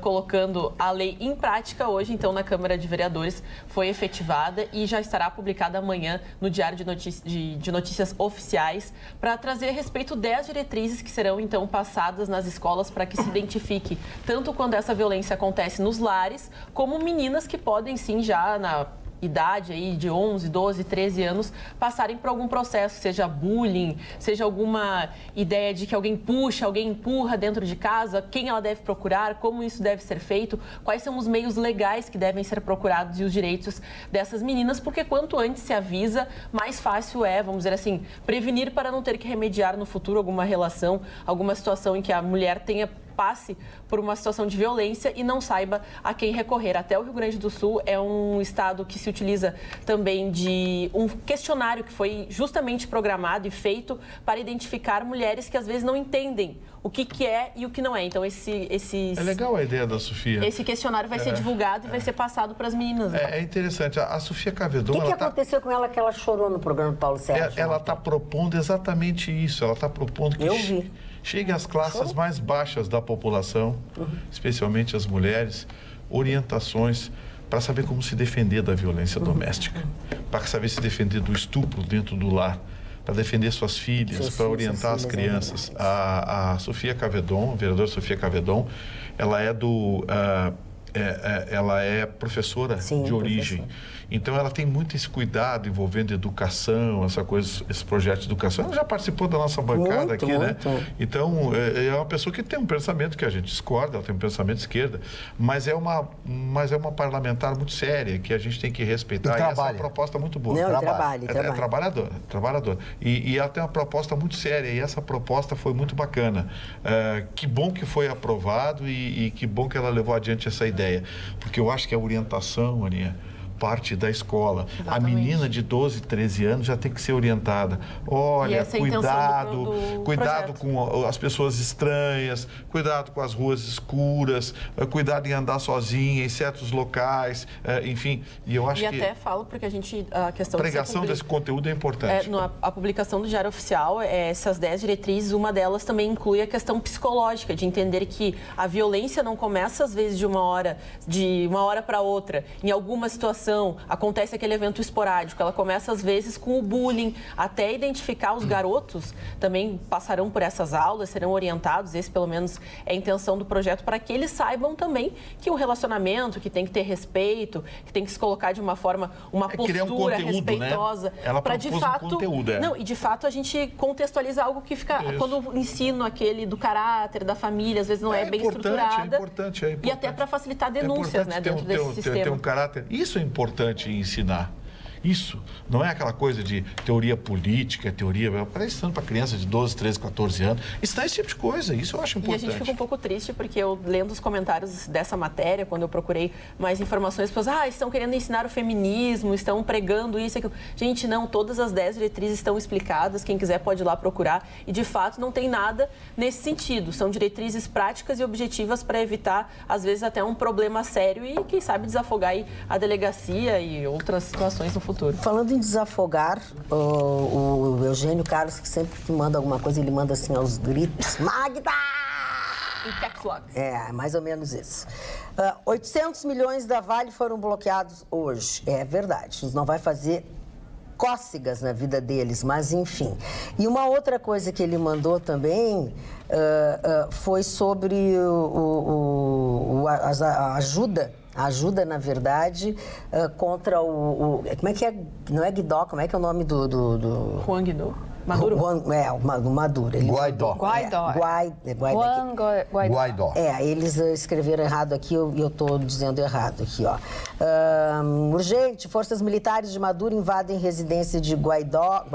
colocando a lei em prática hoje, então na Câmara de Vereadores foi efetivada e já estará publicada amanhã no Diário de Notícias Oficiais para trazer a respeito 10 diretrizes que serão então passadas nas escolas para que se identifique tanto quando essa violência acontece nos lares, como meninas que podem sim já na idade aí de 11, 12, 13 anos, passarem por algum processo, seja bullying, seja alguma ideia de que alguém puxa, alguém empurra dentro de casa, quem ela deve procurar, como isso deve ser feito, quais são os meios legais que devem ser procurados e os direitos dessas meninas, porque quanto antes se avisa, mais fácil é, vamos dizer assim, prevenir para não ter que remediar no futuro alguma relação, alguma situação em que a mulher passe por uma situação de violência e não saiba a quem recorrer. Até o Rio Grande do Sul é um estado que se utiliza também de um questionário que foi justamente programado e feito para identificar mulheres que às vezes não entendem o que é e o que não é. Então, É legal a ideia da Sofia. Esse questionário vai ser divulgado e vai ser passado para as meninas. É interessante. A Sofia Cavedon... O que aconteceu com ela que ela chorou no programa do Paulo Sérgio? Ela está propondo exatamente isso. Ela está propondo que chegue às classes mais baixas da população, especialmente as mulheres, orientações para saber como se defender da violência doméstica, para saber se defender do estupro dentro do lar, para defender suas filhas, para orientar as crianças. A Sofia Cavedon, a vereadora Sofia Cavedon, ela é professora de origem. Então, ela tem muito esse cuidado envolvendo educação, esse projeto de educação. Ela já participou da nossa bancada aqui, né? Então, é uma pessoa que tem um pensamento que a gente discorda, ela tem um pensamento de esquerda, mas é uma parlamentar muito séria, que a gente tem que respeitar. E essa é uma proposta muito boa. Não, trabalha. É trabalhadora. E ela tem uma proposta muito séria, e essa proposta foi muito bacana. Que bom que foi aprovado e que bom que ela levou adiante essa ideia. Porque eu acho que a orientação, Aninha, parte da escola. Exatamente. A menina de 12, 13 anos já tem que ser orientada. Olha, cuidado com as pessoas estranhas, cuidado com as ruas escuras, cuidado em andar sozinha em certos locais, enfim. E eu acho que... até falo porque a questão pregação desse conteúdo é importante. A publicação do Diário Oficial, essas 10 diretrizes, uma delas também inclui a questão psicológica, de entender que a violência não começa às vezes de uma hora para outra. Em alguma situação acontece aquele evento esporádico, ela começa às vezes com o bullying, até identificar os garotos, também passarão por essas aulas, serão orientados, esse pelo menos é a intenção do projeto, para que eles saibam também que o relacionamento, que tem que ter respeito, que tem que se colocar de uma forma, uma postura respeitosa, né? Ela para de fato, conteúdo, não, e de fato a gente contextualiza algo que fica, quando o ensino aquele do caráter, da família, às vezes não é bem estruturada, é importante. E até para facilitar denúncias, né, dentro desse sistema. Ter um caráter, isso é importante ensinar. Isso não é aquela coisa de teoria política, parece para criança de 12, 13, 14 anos. Ensinar esse tipo de coisa, isso eu acho importante. E a gente fica um pouco triste porque eu, lendo os comentários dessa matéria, quando eu procurei mais informações, as pessoas, estão querendo ensinar o feminismo, estão pregando isso e aquilo. Gente, não, todas as 10 diretrizes estão explicadas, quem quiser pode ir lá procurar. E, de fato, não tem nada nesse sentido. São diretrizes práticas e objetivas para evitar, às vezes, até um problema sério e, quem sabe, desafogar aí a delegacia e outras situações no futuro. Falando em desafogar, o Eugênio Carlos, que sempre que manda alguma coisa, ele manda assim aos gritos, Magda! Mais ou menos isso. 800 milhões da Vale foram bloqueados hoje. É verdade, isso não vai fazer cócegas na vida deles, mas enfim. E uma outra coisa que ele mandou também foi sobre a ajuda Ajuda, na verdade, contra como é que é? Não é Guaidó, como é que é o nome do... Juan Guaidó. Maduro? O Maduro. Guaidó. Guaidó. Eles escreveram errado aqui e eu estou dizendo errado aqui, ó. Urgente, forças militares de Maduro invadem residência de Guaidó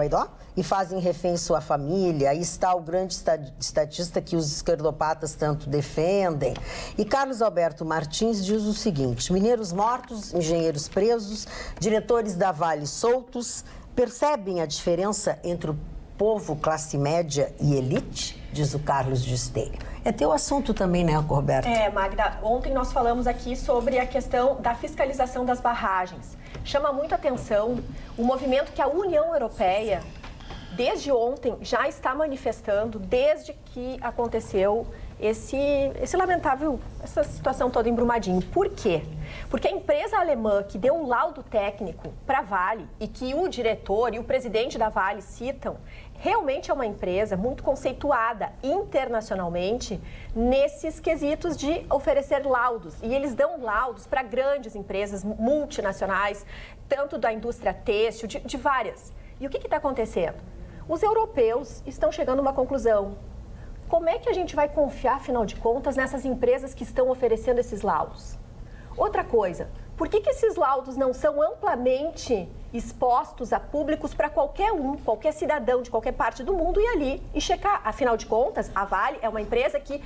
e fazem refém sua família. Aí está o grande estatista que os esquerdopatas tanto defendem. E Carlos Alberto Martins diz o seguinte: mineiros mortos, engenheiros presos, diretores da Vale soltos. Percebem a diferença entre o povo, classe média e elite? Diz o Carlos Gisteiro. É teu assunto também, né, Roberto? Magda, ontem nós falamos aqui sobre a questão da fiscalização das barragens. Chama muita atenção o movimento que a União Europeia, desde ontem, já está manifestando, desde que aconteceu essa situação toda em Brumadinho. Por quê? Porque a empresa alemã que deu um laudo técnico para a Vale e que o diretor e o presidente da Vale citam, realmente é uma empresa muito conceituada internacionalmente nesses quesitos de oferecer laudos. E eles dão laudos para grandes empresas multinacionais, tanto da indústria têxtil, de várias. E o que está acontecendo? Os europeus estão chegando a uma conclusão. Como é que a gente vai confiar, afinal de contas, nessas empresas que estão oferecendo esses laudos? Outra coisa, por que esses laudos não são amplamente expostos a públicos para qualquer cidadão de qualquer parte do mundo ir ali e checar? Afinal de contas, a Vale é uma empresa que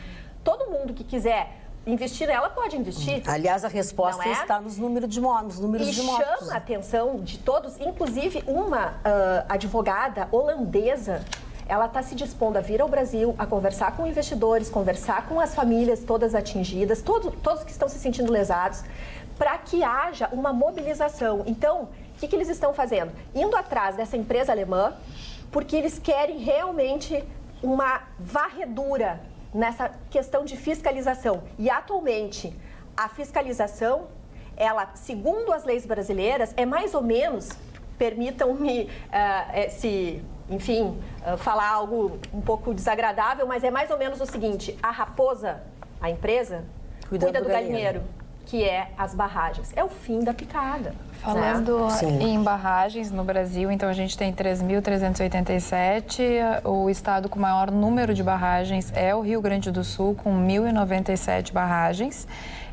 todo mundo que quiser investir nela pode investir. Aliás, a resposta está nos números de mortos. E chama a atenção de todos, inclusive uma advogada holandesa. Ela está se dispondo a vir ao Brasil, a conversar com investidores, conversar com as famílias todas atingidas, todos que estão se sentindo lesados, para que haja uma mobilização. Então, o que eles estão fazendo? Indo atrás dessa empresa alemã, porque eles querem realmente uma varredura nessa questão de fiscalização. E, atualmente, a fiscalização, ela, segundo as leis brasileiras, é mais ou menos, permitam-me falar algo um pouco desagradável, mas é mais ou menos o seguinte: a raposa, a empresa, cuida do galinheiro, que é as barragens. É o fim da picada. Falando em barragens no Brasil, então a gente tem 3.387, o estado com maior número de barragens é o Rio Grande do Sul, com 1.097 barragens,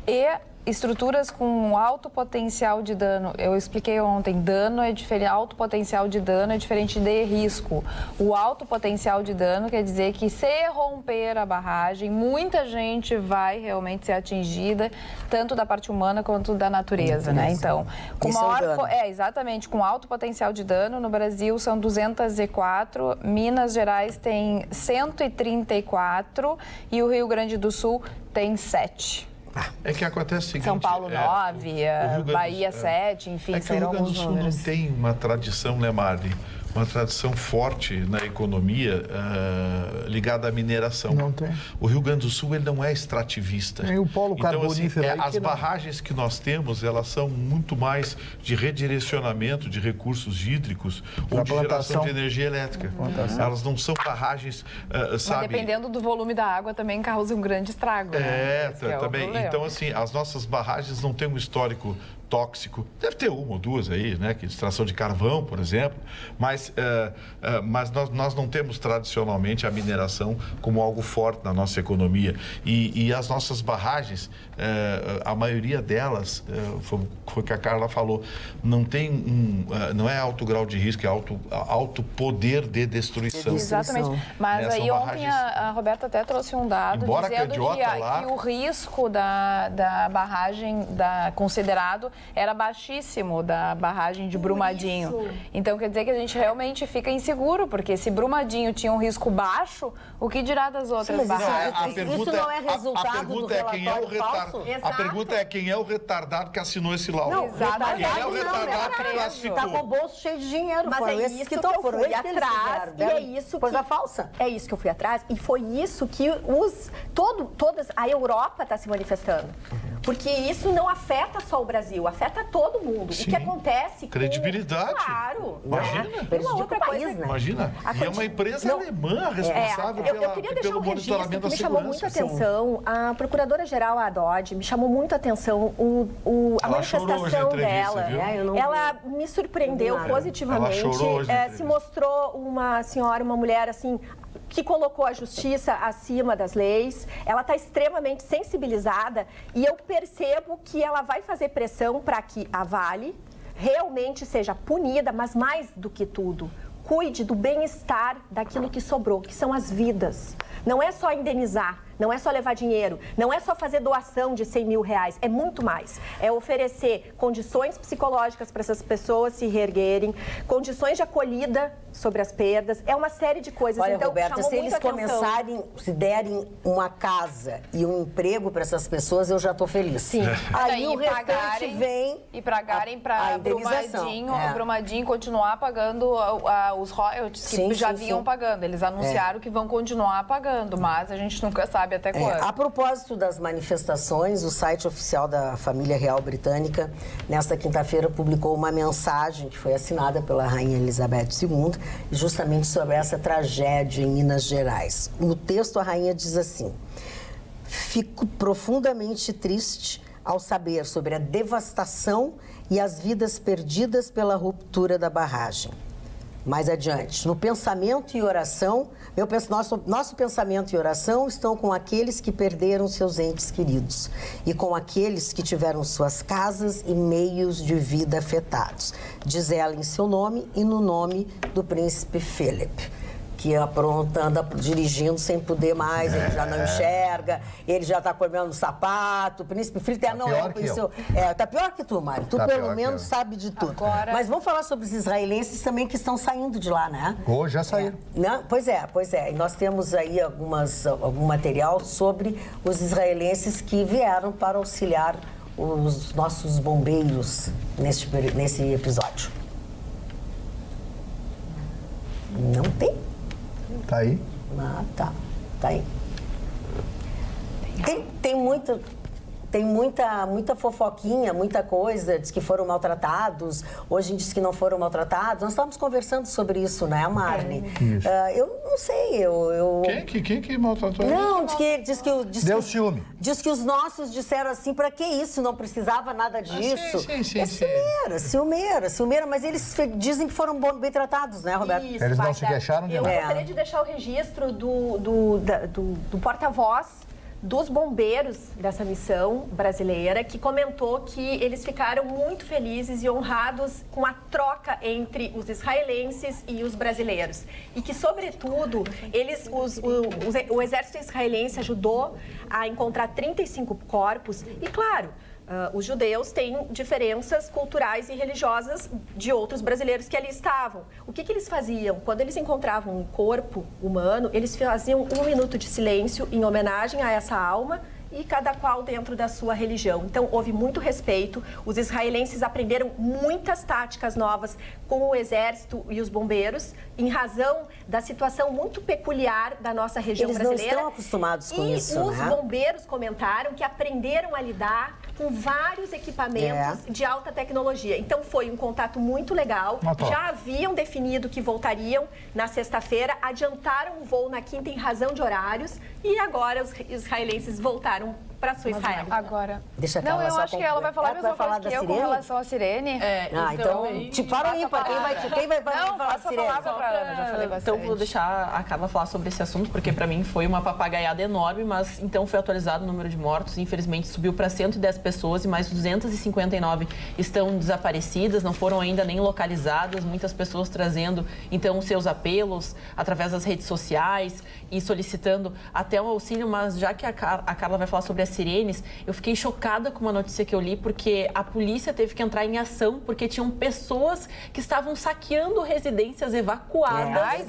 e estruturas com alto potencial de dano. Eu expliquei ontem, dano é diferente, alto potencial de dano é diferente de risco. O alto potencial de dano quer dizer que, se romper a barragem, muita gente vai realmente ser atingida, tanto da parte humana quanto da natureza, né? Então, com maior, exatamente, com alto potencial de dano, no Brasil são 204, Minas Gerais tem 134 e o Rio Grande do Sul tem 7. É que acontece o seguinte... São Paulo 9, Bahia 7, enfim, serão alguns números. O Rio Grande do Sul não tem uma tradição, né, Marli? Uma tradição forte na economia ligada à mineração. Não tem. O Rio Grande do Sul, ele não é extrativista. Tem o polo carbonífero. Então, as barragens que nós temos, elas são muito mais de redirecionamento de recursos hídricos ou de geração de energia elétrica. Elas não são barragens, sabe... Mas dependendo do volume da água, também causa um grande estrago. Também. Então, assim, as nossas barragens não têm um histórico tóxico. Deve ter uma ou duas aí, né? Que extração de carvão, por exemplo. Mas nós não temos tradicionalmente a mineração como algo forte na nossa economia. E as nossas barragens, a maioria delas, foi o que a Carla falou, não tem não é alto grau de risco, é alto poder de destruição. Exatamente. Mas aí ontem a Roberta até trouxe um dado dizendo que o risco da barragem considerado era baixíssimo, da barragem de Brumadinho. Então, quer dizer que a gente realmente fica inseguro, porque se Brumadinho tinha um risco baixo, o que dirá das outras barragens? Isso não é resultado do relatório falso? A pergunta é quem é o retardado que assinou esse laudo? Não, quem é o retardado que classificou? Está com o bolso cheio de dinheiro. Mas é isso que eu fui atrás. E é isso coisa falsa. É isso que eu fui atrás. E foi isso que a Europa está se manifestando. Porque isso não afeta só o Brasil, afeta todo mundo. Sim. O que acontece com... Credibilidade. Claro. Imagina. Uma outra coisa, né? Imagina. E é uma empresa alemã responsável eu queria deixar pelo um registro monitoramento que da me chamou muita segurança. atenção. A procuradora-geral, a Dodge, me chamou muito a atenção a Ela chorou hoje na manifestação entrevista, dela. viu? Ela me surpreendeu positivamente. Ela chorou hoje na Se mostrou uma senhora, uma mulher assim, que colocou a justiça acima das leis. Ela está extremamente sensibilizada e eu percebo que ela vai fazer pressão para que a Vale realmente seja punida, mas mais do que tudo, cuide do bem-estar daquilo que sobrou, que são as vidas. Não é só indenizar, não é só levar dinheiro, não é só fazer doação de 100 mil reais, é muito mais. É oferecer condições psicológicas para essas pessoas se reerguerem, condições de acolhida sobre as perdas, é uma série de coisas. Olha, então, Roberta, se eles começarem, se derem uma casa e um emprego para essas pessoas, eu já estou feliz. Sim. Aí o restante pagarem, vem e pagarem para Brumadinho continuar pagando os royalties que já vinham pagando. Eles anunciaram que vão continuar pagando, mas a gente nunca sabe até quando. A propósito das manifestações, o site oficial da família real britânica, nesta quinta-feira, publicou uma mensagem que foi assinada pela Rainha Elizabeth II, justamente sobre essa tragédia em Minas Gerais. No texto, a rainha diz assim: fico profundamente triste ao saber sobre a devastação e as vidas perdidas pela ruptura da barragem. Mais adiante, no pensamento e oração, nosso pensamento e oração estão com aqueles que perderam seus entes queridos e com aqueles que tiveram suas casas e meios de vida afetados. Diz ela em seu nome e no nome do príncipe Philip, que anda dirigindo sem poder mais, ele já não enxerga, ele já está comendo sapato, o príncipe Filipe tá pior que tu, Mário. Tu pelo menos sabe de tudo. Agora... Mas vamos falar sobre os israelenses também que estão saindo de lá, né? Hoje já saíram. Pois é. E nós temos aí algum material sobre os israelenses que vieram para auxiliar os nossos bombeiros nesse episódio. Não tem? Tá aí? Ah, tá aí. Tem muita fofoquinha, muita coisa, diz que foram maltratados, hoje diz que não foram maltratados. Nós estávamos conversando sobre isso, né, Marne? Eu não sei, Quem que maltratou? Não, diz que deu ciúme. Diz que os nossos disseram assim, pra que isso? Não precisava nada disso. Sim. Ciumeira, mas eles dizem que foram bem tratados, né, Roberto? Isso, eles não se queixaram de nada. Eu gostaria de deixar o registro do porta-voz dos bombeiros dessa missão brasileira, que comentou que eles ficaram muito felizes e honrados com a troca entre os israelenses e os brasileiros. E que, sobretudo, o exército israelense ajudou a encontrar 35 corpos e, claro, os judeus têm diferenças culturais e religiosas de outros brasileiros que ali estavam. O que eles faziam? Quando eles encontravam um corpo humano, eles faziam 1 minuto de silêncio em homenagem a essa alma e cada qual dentro da sua religião. Então, houve muito respeito. Os israelenses aprenderam muitas táticas novas com o exército e os bombeiros, em razão da situação muito peculiar da nossa região brasileira. Eles não estão acostumados com isso, né? E os bombeiros comentaram que aprenderam a lidar com vários equipamentos de alta tecnologia. Então, foi um contato muito legal. Já haviam definido que voltariam na sexta-feira, adiantaram o voo na quinta em razão de horários e agora os israelenses voltaram para sua Israel. Agora. Deixa eu acho que ela vai falar a mesma coisa que eu com relação à Sirene. Então te para aí, quem vai falar Sirene? Já falei bastante. Então vou deixar a Carla falar sobre esse assunto, porque para mim foi uma papagaiada enorme, mas então foi atualizado o número de mortos, infelizmente subiu para 110 pessoas e mais 259 estão desaparecidas, não foram ainda nem localizadas, muitas pessoas trazendo então os seus apelos através das redes sociais e solicitando até um auxílio, mas já que a Carla vai falar sobre as sirenes, eu fiquei chocada com uma notícia que eu li, porque a polícia teve que entrar em ação, porque tinham pessoas que estavam saqueando residências evacuadas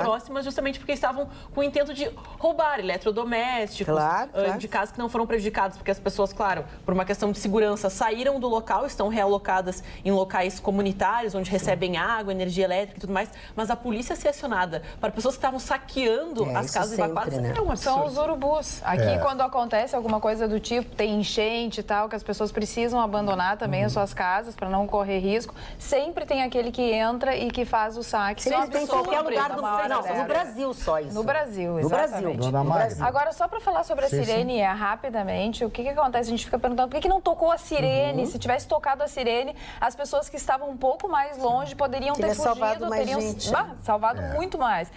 próximas, justamente porque estavam com o intento de roubar eletrodomésticos, de casas que não foram prejudicadas, porque as pessoas, claro, claro, por uma questão de segurança, saíram do local, estão realocadas em locais comunitários, onde recebem água, energia elétrica e tudo mais, mas a polícia ser acionada para pessoas que estavam saqueando as casas evacuadas, né? é um absurdo. São os urubus. Aqui, quando acontece alguma coisa do tipo, tem enchente e tal, que as pessoas precisam abandonar também as suas casas para não correr risco, sempre tem aquele que entra e que faz o saque. Sempre tem em qualquer lugar do mundo. Não, no Brasil só isso. No Brasil, no exatamente. Brasil. No Brasil. Agora, só para falar sobre a sirene rapidamente, o que acontece? A gente fica perguntando por que não tocou a sirene? Se tivesse tocado a sirene, as pessoas que estavam um pouco mais longe poderiam ter fugido, teriam salvado muito mais.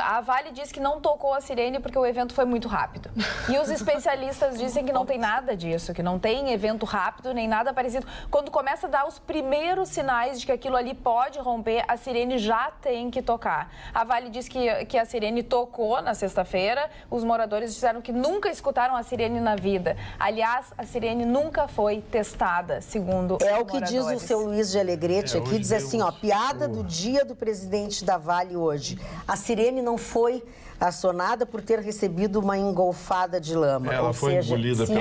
A Vale diz que não tocou a sirene porque o evento foi muito rápido. E os especialistas dizem que não tem nada disso, que não tem evento rápido nem nada parecido. Quando começa a dar os primeiros sinais de que aquilo ali pode romper, a sirene já tem que tocar. A Vale diz que a sirene tocou na sexta-feira, os moradores disseram que nunca escutaram a sirene na vida. Aliás, a sirene nunca foi testada, segundo os moradores. É o que diz o seu Luiz de Alegrete aqui, diz assim, ó, piada do dia do presidente da Vale hoje. A sirene não foi acionada por ter recebido uma engolfada de lama. Ela foi engolida pela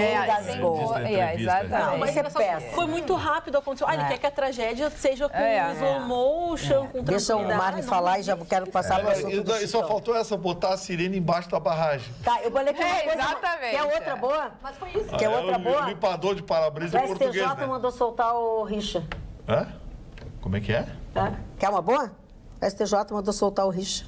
exatamente. Não, mas é péssimo. Foi muito rápido, aconteceu. Ele quer que a tragédia seja com slow motion, com Deixa o Marne falar e já quero passar para o assunto do E só faltou botar a sirene embaixo da barragem. Tá, eu falei que uma coisa... Exatamente. Quer outra boa? Mas foi isso. Quer outra boa? O limpador de para-brisa O português, STJ mandou soltar o Richa. Hã? Como é que é? Quer uma boa? O STJ mandou soltar o Richa,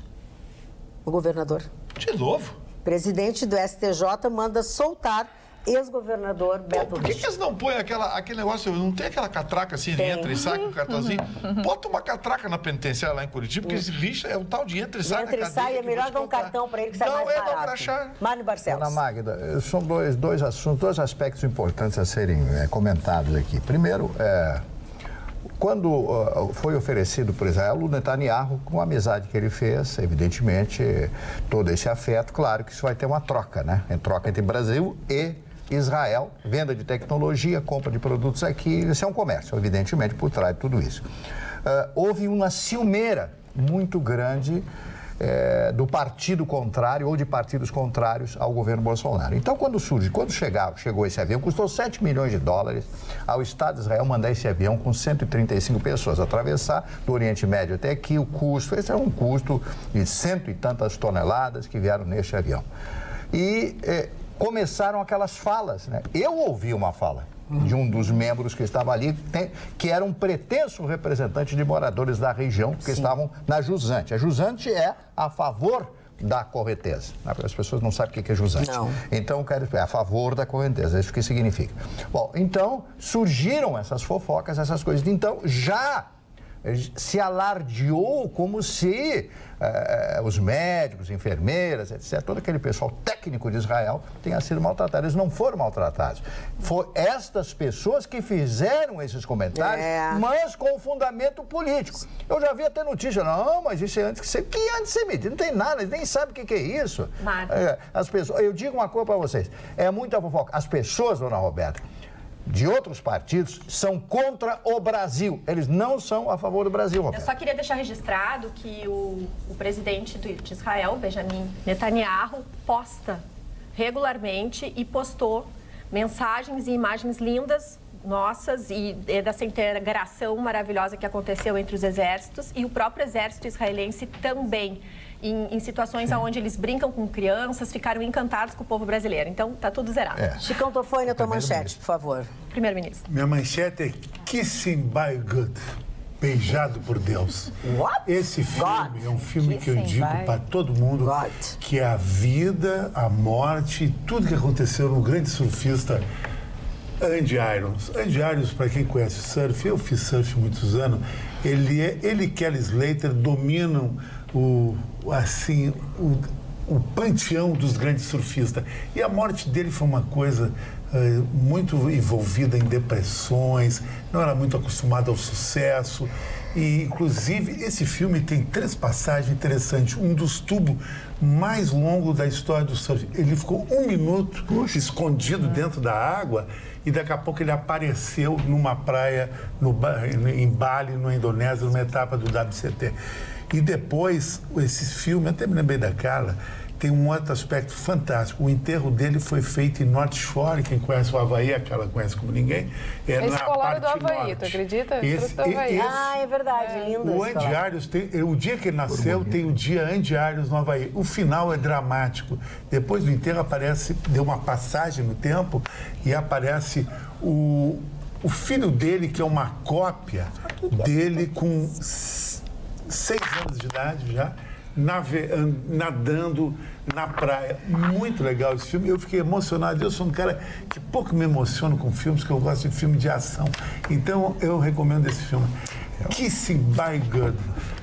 o governador. De novo? Presidente do STJ manda soltar ex-governador Beto Por que eles não põem aquele negócio, não tem aquela catraca assim, ele entra e sai com o cartãozinho? Bota uma catraca na penitenciária lá em Curitiba, porque esse bicho é um tal de entra e sai. Entra e sai, é melhor dar um cartão para ele que sai mais barato. Não, é crachá. Mário Barcelos. Ana Magda, são dois assuntos, dois aspectos importantes a serem comentados aqui. Primeiro, quando foi oferecido por Israel, o Netanyahu, com a amizade que ele fez, evidentemente, todo esse afeto, claro que isso vai ter uma troca, né? Troca entre Brasil e Israel, venda de tecnologia, compra de produtos aqui, isso é um comércio, evidentemente, por trás de tudo isso. Houve uma ciumeira muito grande do partido contrário ou de partidos contrários ao governo Bolsonaro. Então, quando chegou esse avião, custou 7 milhões de dólares ao Estado de Israel mandar esse avião com 135 pessoas atravessar do Oriente Médio até aqui. O custo, esse é um custo de 100 e tantas toneladas que vieram neste avião. E começaram aquelas falas, né? Eu ouvi uma fala de um dos membros que estava ali, que era um pretenso representante de moradores da região que estavam na Jusante. A Jusante é a favor da correnteza. As pessoas não sabem o que é Jusante. Não. Então, é a favor da correnteza, é isso que significa. Bom, então, surgiram essas fofocas, essas coisas. Então, já se alardeou como se os médicos, enfermeiras, etc., todo aquele pessoal técnico de Israel tenha sido maltratado. Eles não foram maltratados. Foram estas pessoas que fizeram esses comentários, mas com fundamento político. Eu já vi até notícia, não, mas isso é antissemitismo. Que antissemitismo? Não tem nada, eles nem sabem o que é isso. As pessoas, eu digo uma coisa para vocês, é muita fofoca. As pessoas, dona Roberta, de outros partidos são contra o Brasil. Eles não são a favor do Brasil, Roberto. Eu só queria deixar registrado que o presidente de Israel, Benjamin Netanyahu, posta regularmente e postou mensagens e imagens lindas nossas e dessa integração maravilhosa que aconteceu entre os exércitos e o próprio exército israelense também. Em situações onde eles brincam com crianças, ficaram encantados com o povo brasileiro. Então, tá tudo zerado. Chicão Tofone, a tua manchete, por favor. Primeiro-ministro. Minha manchete é Kissing by God, beijado por Deus. What? Esse filme é um filme que eu indico para todo mundo, que é a vida, a morte, tudo que aconteceu no grande surfista Andy Irons. Andy Irons, para quem conhece surf, eu fiz surf muitos anos, ele e Kelly Slater dominam o panteão dos grandes surfistas. E a morte dele foi uma coisa muito envolvida em depressões, não era muito acostumado ao sucesso. E, inclusive, esse filme tem 3 passagens interessantes. Um dos tubos mais longos da história do surf. Ele ficou 1 minuto escondido dentro da água e daqui a pouco ele apareceu numa praia em Bali, na Indonésia, numa etapa do WCT. E depois, esse filme, eu até me lembrei da Carla, tem um outro aspecto fantástico. O enterro dele foi feito em North Shore, quem conhece o Havaí, aquela conhece como ninguém. Esse colar do Havaí, tu acredita? É verdade, lindo. O Andy Arias, o dia que ele nasceu, tem o dia Andy Arias no Havaí. O final é dramático. Depois do enterro deu uma passagem no tempo e aparece o filho dele, que é uma cópia dele com 6 anos de idade já, nadando na praia. Muito legal esse filme. Eu fiquei emocionado. Eu sou um cara que pouco me emociono com filmes, que eu gosto de filme de ação. Então, eu recomendo esse filme. Kissing by God.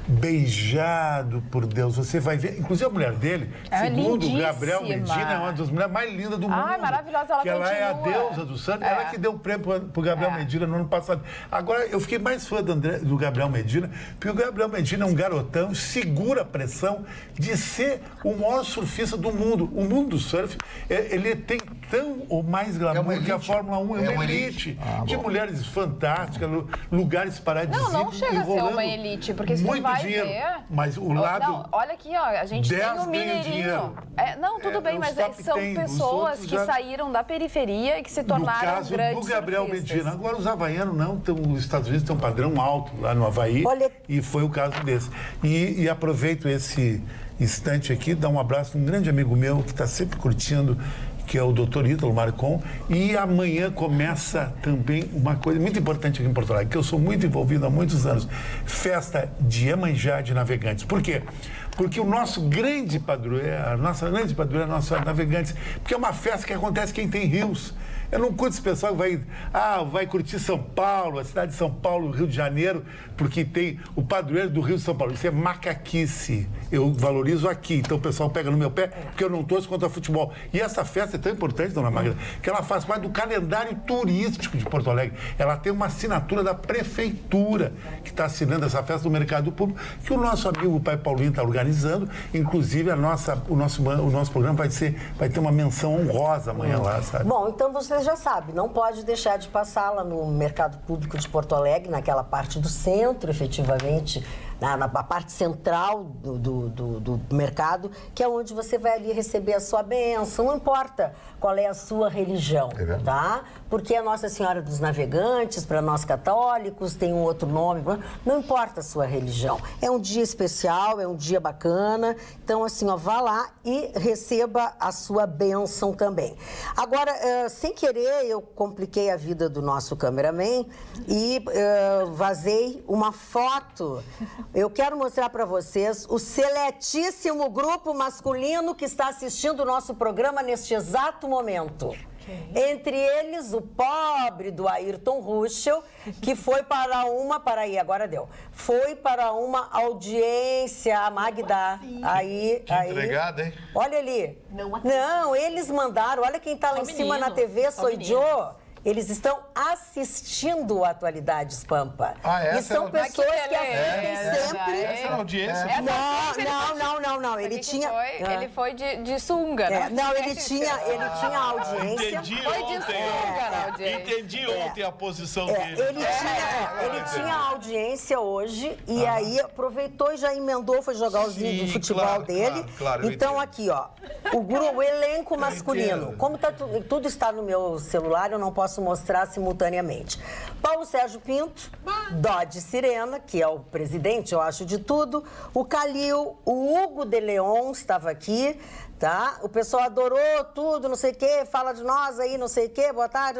Beijado por Deus. Você vai ver, inclusive a mulher dele, segundo o Gabriel Medina, é uma das mulheres mais lindas do mundo. Maravilhosa, ela ela é a deusa do surf, ela que deu o prêmio pro Gabriel Medina no ano passado. Agora, eu fiquei mais fã do Gabriel Medina, porque o Gabriel Medina é um garotão, segura a pressão de ser o maior surfista do mundo. O mundo do surf, ele tem tão ou mais glamour que a Fórmula 1 é uma elite. De mulheres fantásticas, lugares paradisíacos. Não chega a ser uma elite, porque se tu vai dinheiro, ver... mas o lado... Não, olha aqui, ó, a gente tem o Mineirinho. Não, tudo bem, mas são pessoas que saíram da periferia e que se tornaram grandes surfistas. No caso do Gabriel Medina. Agora, os havaianos não, os Estados Unidos têm um padrão alto lá no Havaí, e foi o caso desse. E aproveito esse instante aqui, dar um abraço a um grande amigo meu que está sempre curtindo, que é o Dr. Ítalo Marcon, e amanhã começa também uma coisa muito importante aqui em Porto Alegre, que eu sou muito envolvido há muitos anos, festa de Iemanjá de Navegantes. Por quê? Porque o nosso grande padroeiro, a nossa grande padroeira, a nossa Navegantes, porque é uma festa que acontece quem tem rios. Eu não curto esse pessoal que vai curtir São Paulo, a cidade de São Paulo, Rio de Janeiro, porque tem o padroeiro do Rio de São Paulo. Isso é macaquice. Eu valorizo aqui. Então o pessoal pega no meu pé, porque eu não torço contra futebol. E essa festa é tão importante, dona Magda, que ela faz parte do calendário turístico de Porto Alegre. Ela tem uma assinatura da prefeitura, que está assinando essa festa do mercado público, que o nosso amigo Pai Paulinho está organizando. Inclusive, o nosso programa vai ter uma menção honrosa amanhã lá, sabe? Bom, então você já sabe, não pode deixar de passar lá no Mercado Público de Porto Alegre, naquela parte do centro, efetivamente, na parte central do mercado, que é onde você vai ali receber a sua bênção, não importa qual é a sua religião, tá? Porque é Nossa Senhora dos Navegantes, para nós católicos, tem um outro nome, não importa a sua religião. É um dia especial, é um dia bacana, então assim, ó, vá lá e receba a sua bênção também. Agora, sem querer, eu compliquei a vida do nosso cameraman e vazei uma foto. Eu quero mostrar para vocês o seletíssimo grupo masculino que está assistindo o nosso programa neste exato momento. Entre eles, o pobre do Ayrton Ruschel, que foi para uma audiência, Magda. Aí. Entregada, hein? Olha ali. Não, eles mandaram. Olha quem está lá em cima na TV, sou Joe. Eles estão assistindo Atualidades Pampa. E são pessoas que assistem sempre. Essa é a audiência? Não. Ele foi de sunga, né? Não, ele tinha audiência. Entendi ontem a posição dele. Ele tinha audiência hoje e aí aproveitou e já emendou, foi jogar os vídeos do futebol dele. Claro, então aqui, ó, o elenco masculino. Como tudo está no meu celular, eu não posso mostrar simultaneamente. Paulo Sérgio Pinto, Dodge Sirena, que é o presidente, eu acho, de tudo. O Calil, o Hugo de Leon estava aqui, tá? O pessoal adorou tudo, não sei o quê, fala de nós aí, não sei o quê, boa tarde,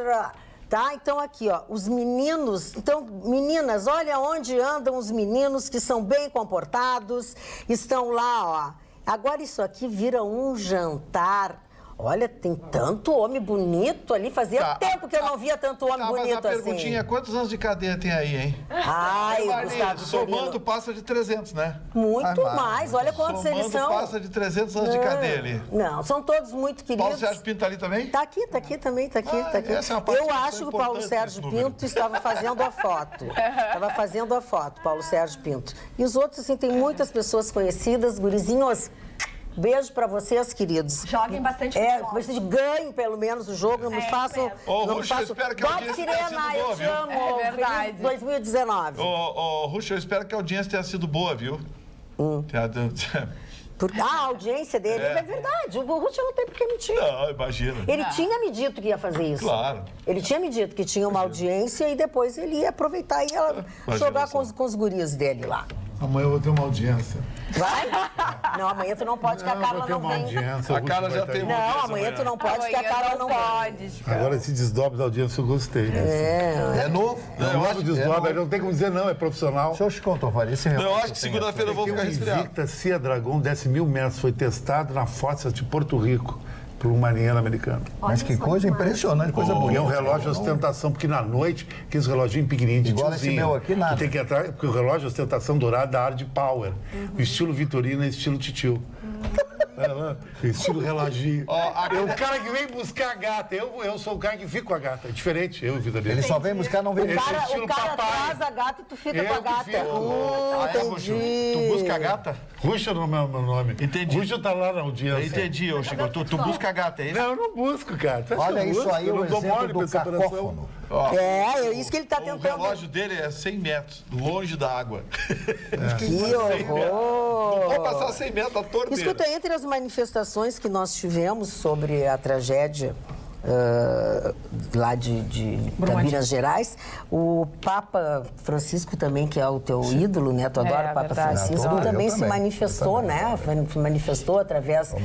tá? Então aqui, ó, os meninos, então, meninas, olha onde andam os meninos que são bem comportados, estão lá, ó. Agora isso aqui vira um jantar. Olha, tem tanto homem bonito ali. Fazia tempo que eu não via tanto homem bonito mas a perguntinha, assim. Quantos anos de cadeia tem aí, hein? Ai, Gustavo somando passa de 300, né? Muito mais. Olha quantos eles são. Passa de 300 anos de cadeia ali. Não, são todos muito queridos. Paulo Sérgio Pinto tá ali também? Tá aqui também. Eu acho que o Paulo Sérgio Pinto estava fazendo a foto. Paulo Sérgio Pinto. E os outros, assim, tem muitas pessoas conhecidas, gurizinhos. Beijo pra vocês, queridos. Joguem bastante futebol. Vocês ganhem pelo menos o jogo, não me façam... Ruschel, eu espero que a audiência tenha sido boa, viu? É verdade. 2019. Ruschel, eu espero que a audiência tenha sido boa, viu? A audiência dele, é verdade. O Russo não tem por que mentir. Não, imagina. Ele tinha me dito que ia fazer isso. Claro. Ele tinha me dito que tinha uma audiência e depois ele ia aproveitar e ia jogar com os guris dele lá. Amanhã eu vou ter uma audiência. Vai? Não, amanhã tu não pode, que a Carla não vem. Audiência, A Carla já tem uma audiência. Não, amanhã tu não pode, que a Carla não pode. Agora esse desdobre da audiência eu gostei. É novo. Eu acho desdobre, não tem como dizer não, é profissional. O senhor te contou, Faria, esse Eu acho que segunda-feira eu vou ficar resfriado. O Invicta Sea Dragon desce 1.000 metros, foi testado na fossa de Porto Rico por um marinheiro americano. Mas que coisa impressionante, coisa E bonita. é um relógio de ostentação, porque na noite, aqueles reloginhos pequenininhos, Igual esse tiozinho, meu aqui, nada. que tem que entrar, porque o relógio de ostentação dourado da Hard Power. O estilo Vitorino é estilo titio. Estilo reloginho. É o cara que vem buscar a gata. Eu sou o cara que fica com a gata. É diferente, eu e o Vitorino. Ele só vem buscar, não vem O buscar. cara traz a gata e tu fica com a gata. Entendi. Tu busca a gata? Ruxa não é o meu nome. Entendi. Ruxa tá lá na audiência. Entendi, ô Chico. Tu busca a gata, é isso? Não, eu não busco, cara. Tu acha Olha que eu isso busco? aí, Eu o não dou exemplo mole pra do essa operação. cacófono. É isso que ele tá O tentando. relógio dele é 100 metros, longe da água. Que horror! Não pode passar 100 metros a torneira. Escuta, entre as manifestações que nós tivemos sobre a tragédia lá da Minas Gerais, o Papa Francisco também, que é o teu ídolo, né? Tu adora o Papa verdade. Francisco, também se manifestou, né? Se manifestou através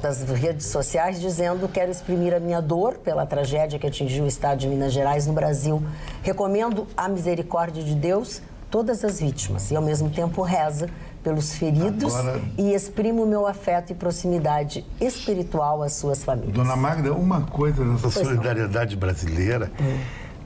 das redes sociais, dizendo: quero exprimir a minha dor pela tragédia que atingiu o estado de Minas Gerais no Brasil. Recomendo a misericórdia de Deus todas as vítimas e, ao mesmo tempo, reza pelos feridos e exprimo o meu afeto e proximidade espiritual às suas famílias. Dona Magda, uma coisa nessa solidariedade brasileira,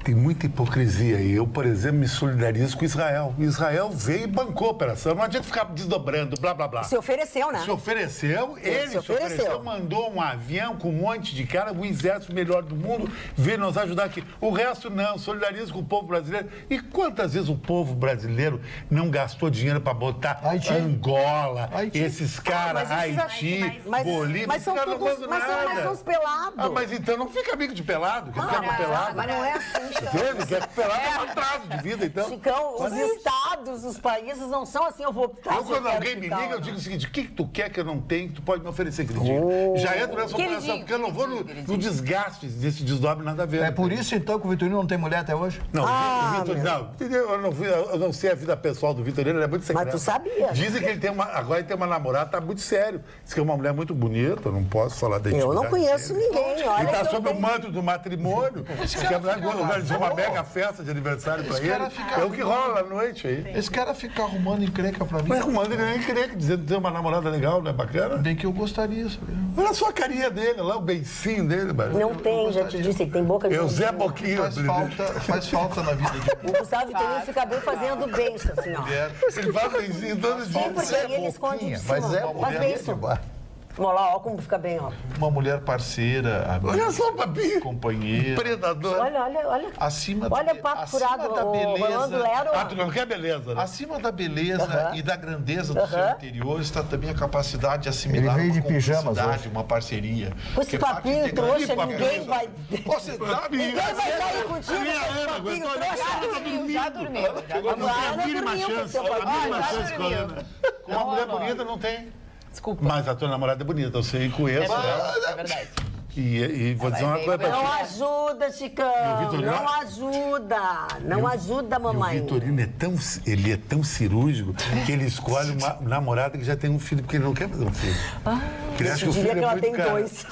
tem muita hipocrisia. Eu, por exemplo, me solidarizo com Israel. Israel veio e bancou a operação. Não adianta ficar desdobrando, blá, blá, blá. Se ofereceu, né? Se ofereceu, ele se ofereceu, mandou um avião com um monte de cara, o exército melhor do mundo, veio nos ajudar aqui. O resto não, solidarizo com o povo brasileiro. E quantas vezes o povo brasileiro não gastou dinheiro para botar Angola, esses caras, Haiti, Bolívia, mas são todos, mas são os pelados. Mas então não fica amigo de pelado, que fica pelado. Mas não é assim. Teve, que é pelado é um atraso de vida, então. Chicão, os estados, os países não são assim, eu vou optar. Quando alguém me liga, eu digo o seguinte: o que tu quer que eu não tenho, que tu pode me oferecer aquele dia? Já entra nessa operação, porque eu não vou no desgaste desse desdobre, nada a ver. É por isso, então, que o Vitorino não tem mulher até hoje? Não, o Vitorino, não, entendeu? Eu não sei a vida pessoal do Vitorino, ele é muito secreto. Mas tu sabia. Dizem que ele tem agora ele tem uma namorada, tá muito sério. Diz que é uma mulher muito bonita, eu não posso falar da intimidade. Eu não conheço ninguém, olha. Ele tá sob o manto do matrimônio. Diz que a mulher organizou uma mega festa de aniversário pra ele. É o que rola à noite aí. Esse cara fica arrumando encrenca pra mim. Mas arrumando encrenca, dizendo que tem uma namorada legal, não é bacana? Bem que eu gostaria, sabe? Olha só a carinha dele, lá o beicinho dele, mano. Não tem, já te disse, ele tem boca de... Eu Zé Boquinha. Faz falta na vida de... O Gustavo Vitorino fica bem fazendo beijo, assim, ó. Ele faz beicinho todo dia. Sim, porque aí ele esconde de cima. Mas é faz beijo. Olha lá, ó como fica bem, ó. Uma mulher parceira, amiga, olha só, Babi. Companheira. Predador. Olha. Acima olha o papo furado, da beleza. Rolando Lero. Tu não quer beleza, né? Acima da beleza e da grandeza do seu interior está também a capacidade de assimilar Ele veio uma de pijamas cumplicidade, uma parceria. Com esse papinho trouxa, ninguém vai... Você tá, Ninguém vai sair contigo com esse papinho trouxa. Já dormiu. A Ana dormiu com seu papinho. Com uma mulher bonita não tem. Desculpa. Mas a tua namorada é bonita, eu sei, conheço ela. É verdade. E vou dizer uma coisa pra Não ti. ajuda, Chicão. Não ajuda. Não ajuda, mamãe. O Vitorino é tão cirúrgico que ele escolhe uma namorada que já tem um filho, porque ele não quer fazer um filho. Ele acha que o filho que é ela muito tem caro. dois.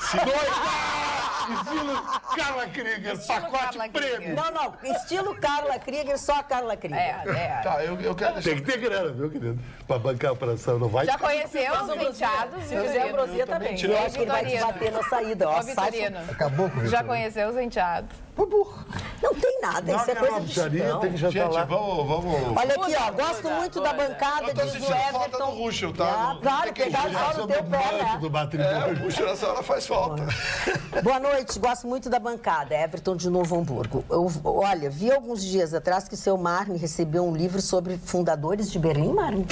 Estilo Carla Krieger, pacote Carla prêmio. Não, estilo Carla Krieger, só a Carla Krieger. Tá, eu quero deixar... Tem que ter grana, viu, querido? Pra bancar a operação, não vai... Já conheceu os enteados? Se fizer a Brosia também. Eu acho que ele vai te bater na saída, ó. Ô, Vitorino. Acabou com o Já Vitorino. conheceu os enteados? Não tem nada, isso é coisa do Chicão. tem que jantar Gente, lá. vamos... Olha aqui, ó, gosto muito da bancada, Eu tô diz o sentindo falta Everton. do Ruschel, tá? Claro, pegaram só no teu pé, né? do matrimônio. O Ruschel nessa hora faz falta. Boa noite, gosto muito da bancada. Everton de Novo Hamburgo. Olha, vi alguns dias atrás que seu Marne recebeu um livro sobre fundadores de Berlim, Marne.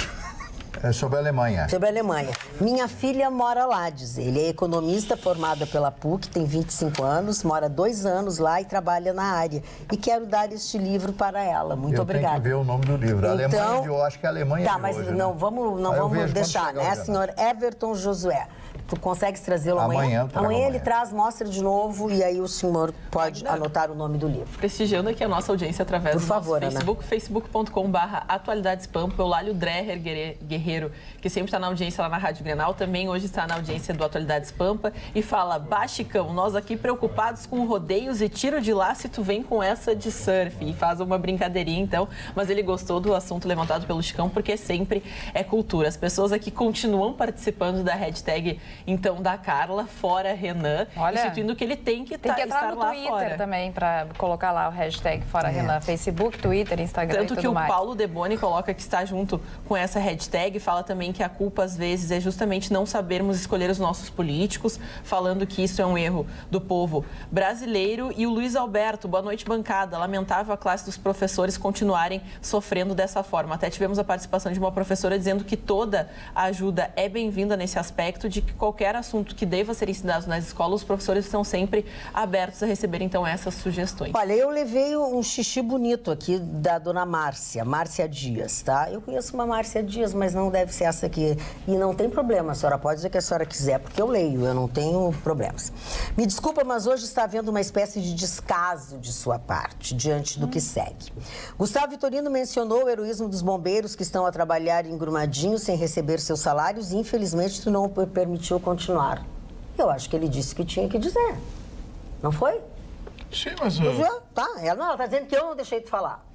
É sobre a Alemanha. Sobre a Alemanha. Minha filha mora lá, diz ele. É economista formada pela PUC, tem 25 anos, mora 2 anos lá e trabalha na área. E quero dar este livro para ela. Muito obrigada. Tem que ver o nome do livro. Então, Alemanha de hoje, acho que a Alemanha tá, de mas hoje, não né? vamos deixar, né? Senhor Everton Josué. Tu consegues trazê-lo amanhã? Amanhã ele traz, mostra de novo e aí o senhor pode anotar o nome do livro. Prestigiando aqui a nossa audiência através do nosso Facebook, Ana. facebook.com/atualidadeспамpa. O Lálio Dreher Guerreiro, que sempre está na audiência lá na Rádio Grenal, também hoje está na audiência do Atualidades Pampa e fala: Chicão, nós aqui preocupados com rodeios e tiro de laço e tu vem com essa de surf. E faz uma brincadeirinha, então, mas ele gostou do assunto levantado pelo Chicão, porque sempre é cultura. As pessoas aqui continuam participando da hashtag então da Carla, fora Renan, instituindo que ele tem que estar lá fora. Tem que entrar no Twitter também para colocar lá o hashtag fora Renan, Facebook, Twitter, Instagram Tanto e tudo que o mais. Paulo Deboni coloca que está junto com essa hashtag, fala também que a culpa às vezes é justamente não sabermos escolher os nossos políticos, falando que isso é um erro do povo brasileiro. E o Luiz Alberto, boa noite bancada, lamentável a classe dos professores continuarem sofrendo dessa forma. Até tivemos a participação de uma professora dizendo que toda a ajuda é bem-vinda nesse aspecto, de que qualquer assunto que deva ser ensinado nas escolas, os professores estão sempre abertos a receber, então, essas sugestões. Olha, eu levei um xixi bonito aqui da dona Márcia Dias, tá? Eu conheço uma Márcia Dias, mas não deve ser essa aqui. E não tem problema, a senhora pode dizer o que a senhora quiser, porque eu leio, eu não tenho problemas. Me desculpa, mas hoje está havendo uma espécie de descaso de sua parte, diante do que segue. Gustavo Vitorino mencionou o heroísmo dos bombeiros que estão a trabalhar em Brumadinho sem receber seus salários e, infelizmente, tu não permitiu continuar. Eu acho que ele disse que tinha que dizer. Não foi? Sim, mas... Tá, ela está dizendo que eu não deixei de falar.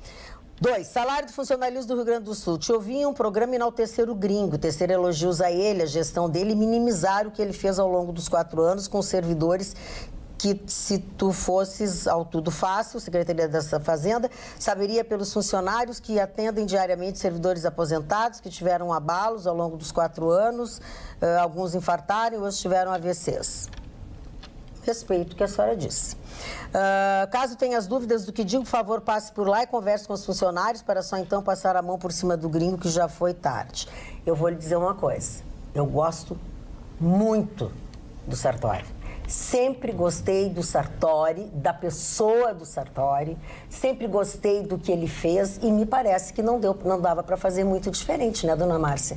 2, salário de funcionalistas do Rio Grande do Sul. Te ouvi em um programa enaltecer o gringo, tecer elogios a ele, a gestão dele e minimizar o que ele fez ao longo dos 4 anos com os servidores que, se tu fosses ao Tudo Fácil, Secretaria da Fazenda, saberia pelos funcionários que atendem diariamente servidores aposentados, que tiveram abalos ao longo dos 4 anos, alguns infartaram e outros tiveram AVCs. Respeito o que a senhora disse. Caso tenha as dúvidas do que digo, por favor, passe por lá e converse com os funcionários para só então passar a mão por cima do gringo, que já foi tarde. Eu vou lhe dizer uma coisa. Eu gosto muito do Sartori. Sempre gostei do Sartori, da pessoa do Sartori. Sempre gostei do que ele fez e me parece que não dava para fazer muito diferente, né, dona Márcia?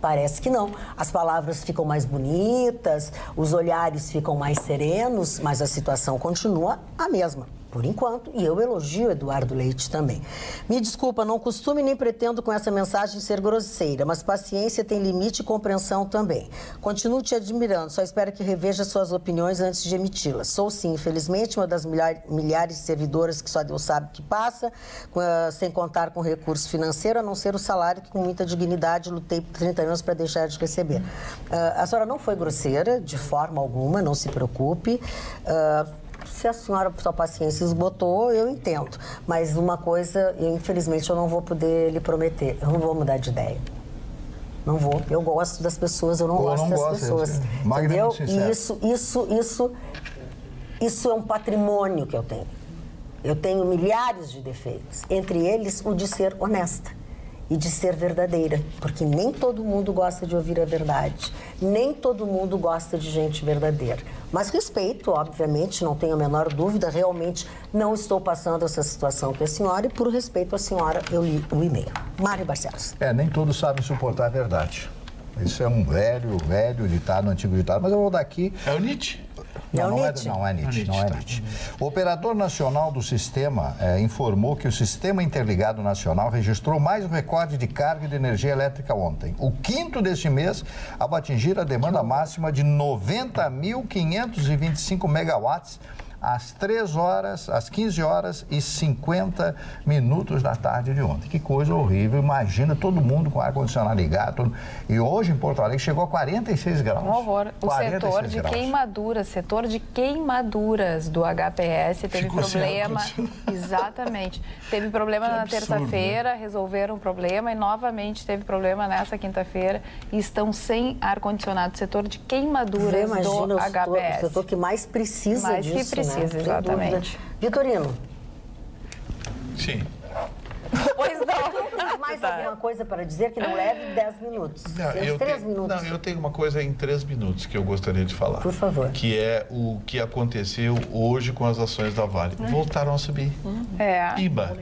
Parece que não. As palavras ficam mais bonitas, os olhares ficam mais serenos, mas a situação continua a mesma, por enquanto. E eu elogio Eduardo Leite também. Me desculpa, não costumo e nem pretendo com essa mensagem ser grosseira, mas paciência tem limite e compreensão também. Continuo te admirando, só espero que reveja suas opiniões antes de emiti-las. Sou, sim, infelizmente, uma das milhares de servidoras que só Deus sabe que passa, sem contar com recurso financeiro, a não ser o salário que, com muita dignidade, lutei por 30 anos para deixar de receber. A senhora não foi grosseira, de forma alguma, não se preocupe. Se a senhora, por sua paciência, esgotou, eu entendo. Mas uma coisa, infelizmente, eu não vou poder lhe prometer. Eu não vou mudar de ideia. Não vou. Eu gosto das pessoas, eu não gosto das pessoas. Entendeu? E isso é um patrimônio que eu tenho. Eu tenho milhares de defeitos. Entre eles, o de ser honesta. E de ser verdadeira, porque nem todo mundo gosta de ouvir a verdade, nem todo mundo gosta de gente verdadeira. Mas respeito, obviamente, não tenho a menor dúvida, realmente não estou passando essa situação com a senhora e, por respeito à senhora, eu li o e-mail. Mário Barcelos. Nem todos sabem suportar a verdade. Isso é um velho ditado, um antigo ditado, mas eu vou dar aqui... É o Nietzsche? Não é Nietzsche. O operador nacional do sistema informou que o Sistema Interligado Nacional registrou mais um recorde de carga de energia elétrica ontem. O 5º deste mês, ao atingir a demanda máxima de 90.525 megawatts, às 15 horas e 50 minutos da tarde de ontem. Que coisa horrível. Imagina todo mundo com ar-condicionado ligado. E hoje em Porto Alegre chegou a 46 graus. Um horror. O setor de queimaduras do HPS teve problema. Exatamente. Teve problema na terça-feira, resolveram o problema e novamente teve problema nessa quinta-feira e estão sem ar-condicionado. Setor de queimaduras do HPS. O setor que mais precisa disso, né? Exatamente. Vitorino. Sim. Pois não. Mais alguma coisa para dizer que não leve 10 minutos? Não, Tem 3 minutos. Não, eu tenho uma coisa em 3 minutos que eu gostaria de falar. Por favor. Que é o que aconteceu hoje com as ações da Vale. Voltaram a subir. Pimba.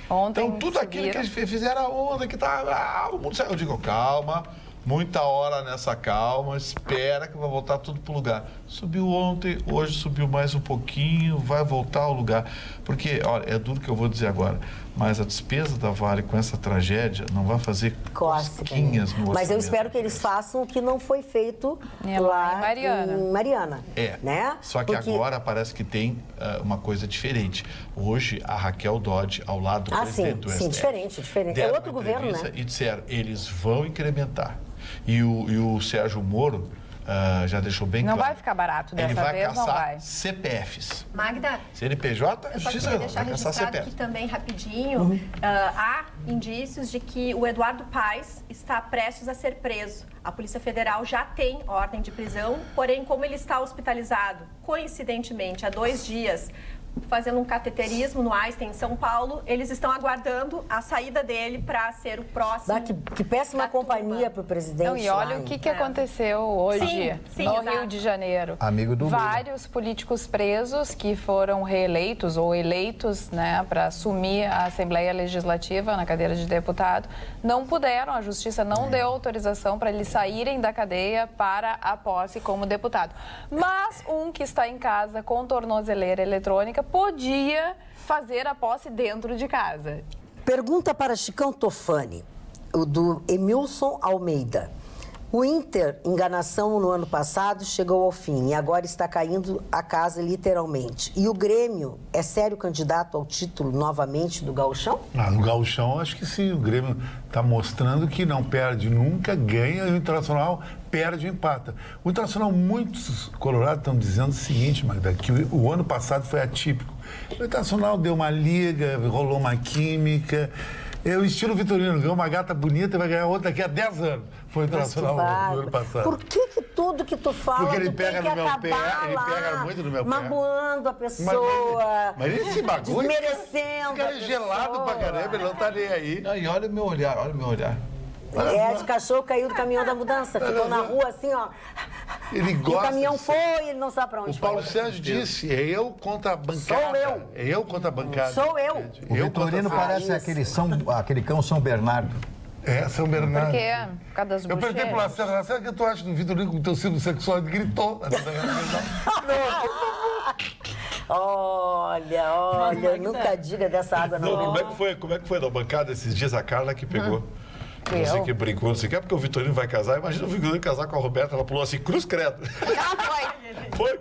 Ontem Então, tudo aquilo que eles fizeram a onda, que tá... o mundo saiu. Eu digo, calma, muita hora nessa calma, espera que vai voltar tudo pro lugar. Subiu ontem, hoje subiu mais um pouquinho, vai voltar ao lugar. Porque, olha, é duro que eu vou dizer agora, mas a despesa da Vale com essa tragédia não vai fazer cosquinhas no orçamento. Mas eu espero que eles façam o que não foi feito lá em Mariana. Né? Só que agora parece que tem uma coisa diferente. Hoje, a Raquel Dodge, ao lado do presidente do STF... Sim, diferente. É outro governo, né? E disseram, eles vão incrementar. E o Sérgio Moro já deixou bem claro. Não vai ficar barato dessa vez, não vai. Ele vai caçar CPFs. Magda, CNPJ, eu só queria deixar registrado aqui também, rapidinho, há indícios de que o Eduardo Paes está prestes a ser preso. A Polícia Federal já tem ordem de prisão, porém, como ele está hospitalizado, coincidentemente, há 2 dias, fazendo um cateterismo no Einstein, em São Paulo, eles estão aguardando a saída dele para ser o próximo. Que péssima companhia para o presidente. Não, e olha o que aconteceu hoje no Rio de Janeiro. Amigo do Lula. Vários políticos presos que foram reeleitos ou eleitos, né, para assumir a Assembleia Legislativa na cadeira de deputado, não puderam, a Justiça não deu autorização para eles saírem da cadeia para a posse como deputado. Mas um que está em casa com tornozeleira eletrônica podia fazer a posse dentro de casa. Pergunta para Chicão Tofani, o do Emilson Almeida. O Inter, enganação no ano passado, chegou ao fim e agora está caindo a casa literalmente. E o Grêmio é sério candidato ao título novamente do Gauchão? No Gauchão, acho que sim. O Grêmio está mostrando que não perde nunca, ganha, e o Internacional perde e empata. O Internacional, muitos colorados estão dizendo o seguinte, Magda, que o ano passado foi atípico. O Internacional deu uma liga, rolou uma química. O estilo Vitorino, ganhou uma gata bonita e vai ganhar outra daqui a 10 anos. Foi o Internacional no ano passado. Por que tudo que tu fala, porque ele tu pega tem no que meu pé, acabar ele lá, pega muito no meu pé. magoando a pessoa, mas esse bagulho, desmerecendo esse cara é gelado pra caramba, ele não tá nem aí. E olha o meu olhar, olha o meu olhar. De cachorro caiu do caminhão da mudança, ficou na rua assim, ó. Ele gosta. E o caminhão foi e ele não sabe pra onde foi. O Paulo Sérgio disse, é eu contra a bancada. Sou eu. É eu contra a bancada. Sou eu. O Vitorino parece aquele cão São Bernardo. É, São Bernardo. Por quê? Por causa das Eu perguntei pro Lacerda, o que tu acha do Vitorino com o teu signo sexual? Ele gritou. Olha, nunca diga dessa água não. Como é que foi na bancada esses dias a Carla que pegou? Não sei que brincou, não sei o que, é porque o Vitorino vai casar. Imagina o Vitorino casar com a Roberta, ela pulou assim, cruz credo. Foi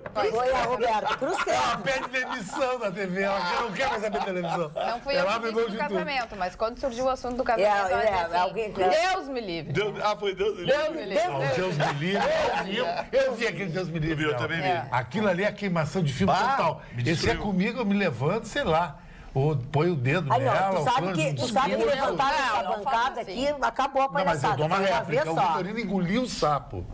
a Roberta, cruz credo. Ela pede demissão da TV, ela não quer mais saber televisão. Não fui eu que disse do casamento, mas quando surgiu o assunto do casamento, Deus me livre. Foi Deus me livre. Deus me livre. Deus me livre. Eu vi aquele Deus me livre. Eu também vi. Aquilo ali é queimação de filme total. Esse é comigo, eu me levanto, sei lá. Ou põe o dedo nela. Tu sabe que levantar essa bancada aqui, acabou a palhaçada. Mas eu dou uma réplica. O Vitorino engoliu o sapo.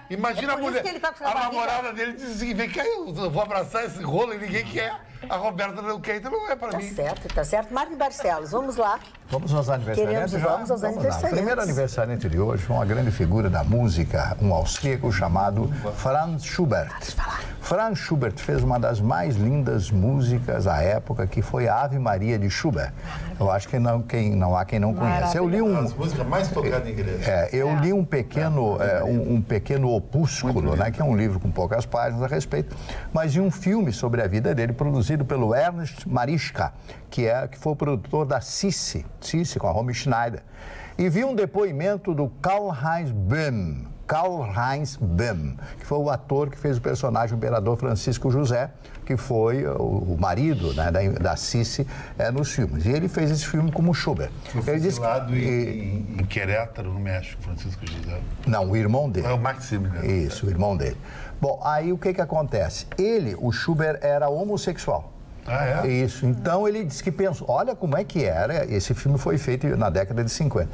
Imagina a mulher. A namorada dele disse assim, vem cá, eu vou abraçar esse rolo e ninguém quer. A Roberta não quer, então não é pra mim. Tá certo. Marco Barcelos, vamos lá. Vamos aos aniversariantes? Vamos aos aniversariantes. O primeiro aniversariante de hoje foi uma grande figura da música, um austríaco chamado Franz Schubert. Franz Schubert fez uma das mais lindas músicas à época, que foi a Ave Maria de Schubert. Eu acho que não há quem não conhece. Eu li as músicas mais tocadas em igreja. Eu li um pequeno opúsculo, né, que é um livro com poucas páginas a respeito, mas de um filme sobre a vida dele, produzido pelo Ernst Marischka, que foi o produtor da Sissi com a Romy Schneider. E vi um depoimento do Karl-Heinz Böhm, que foi o ator que fez o personagem o Imperador Francisco José, que foi o marido, né, da Sissi nos filmes. E ele fez esse filme como Schubert. Ele disse em Querétaro, no México, Francisco José. Não, o irmão dele. É o Maximiliano. Isso, o irmão dele. Bom, aí o que acontece? O Schubert, era homossexual. Ah, é? Isso. Então ele disse que pensou, olha como é que era, esse filme foi feito na década de 50.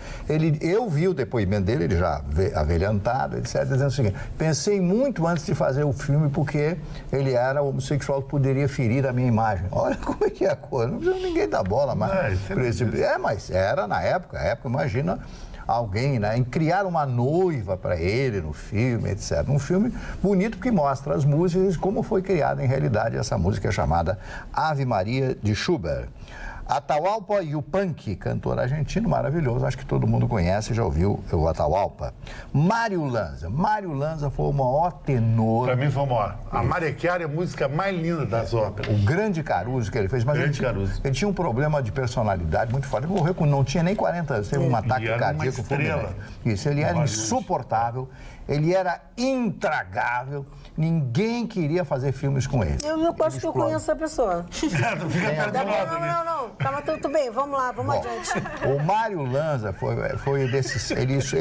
Eu vi o depoimento dele, ele já avelhantado, etc., dizendo o seguinte: pensei muito antes de fazer o filme porque ele era homossexual que poderia ferir a minha imagem. Olha como é que é a coisa, não precisa ninguém dar bola mais. Mas era na época, imagina alguém, né, em criar uma noiva para ele no filme, etc. Um filme bonito que mostra as músicas, como foi criada em realidade essa música chamada Ave Maria de Schubert. Atahualpa Yupanqui, cantor argentino maravilhoso, acho que todo mundo conhece, já ouviu o Atahualpa. Mário Lanza foi o maior tenor. Para mim foi o maior. A Marequiara é a música mais linda das óperas. O grande Caruso que ele fez, mas ele tinha um problema de personalidade muito forte. Ele morreu com não tinha nem 40 anos, teve um ataque cardíaco fulminante. Isso, ele era insuportável, ele era intragável. Ninguém queria fazer filmes com ele. Eu acho que eu conheço a pessoa. Não fica perto do lado. Não. Calma, tudo bem. Vamos lá, vamos adiante. O Mário Lanza foi desses...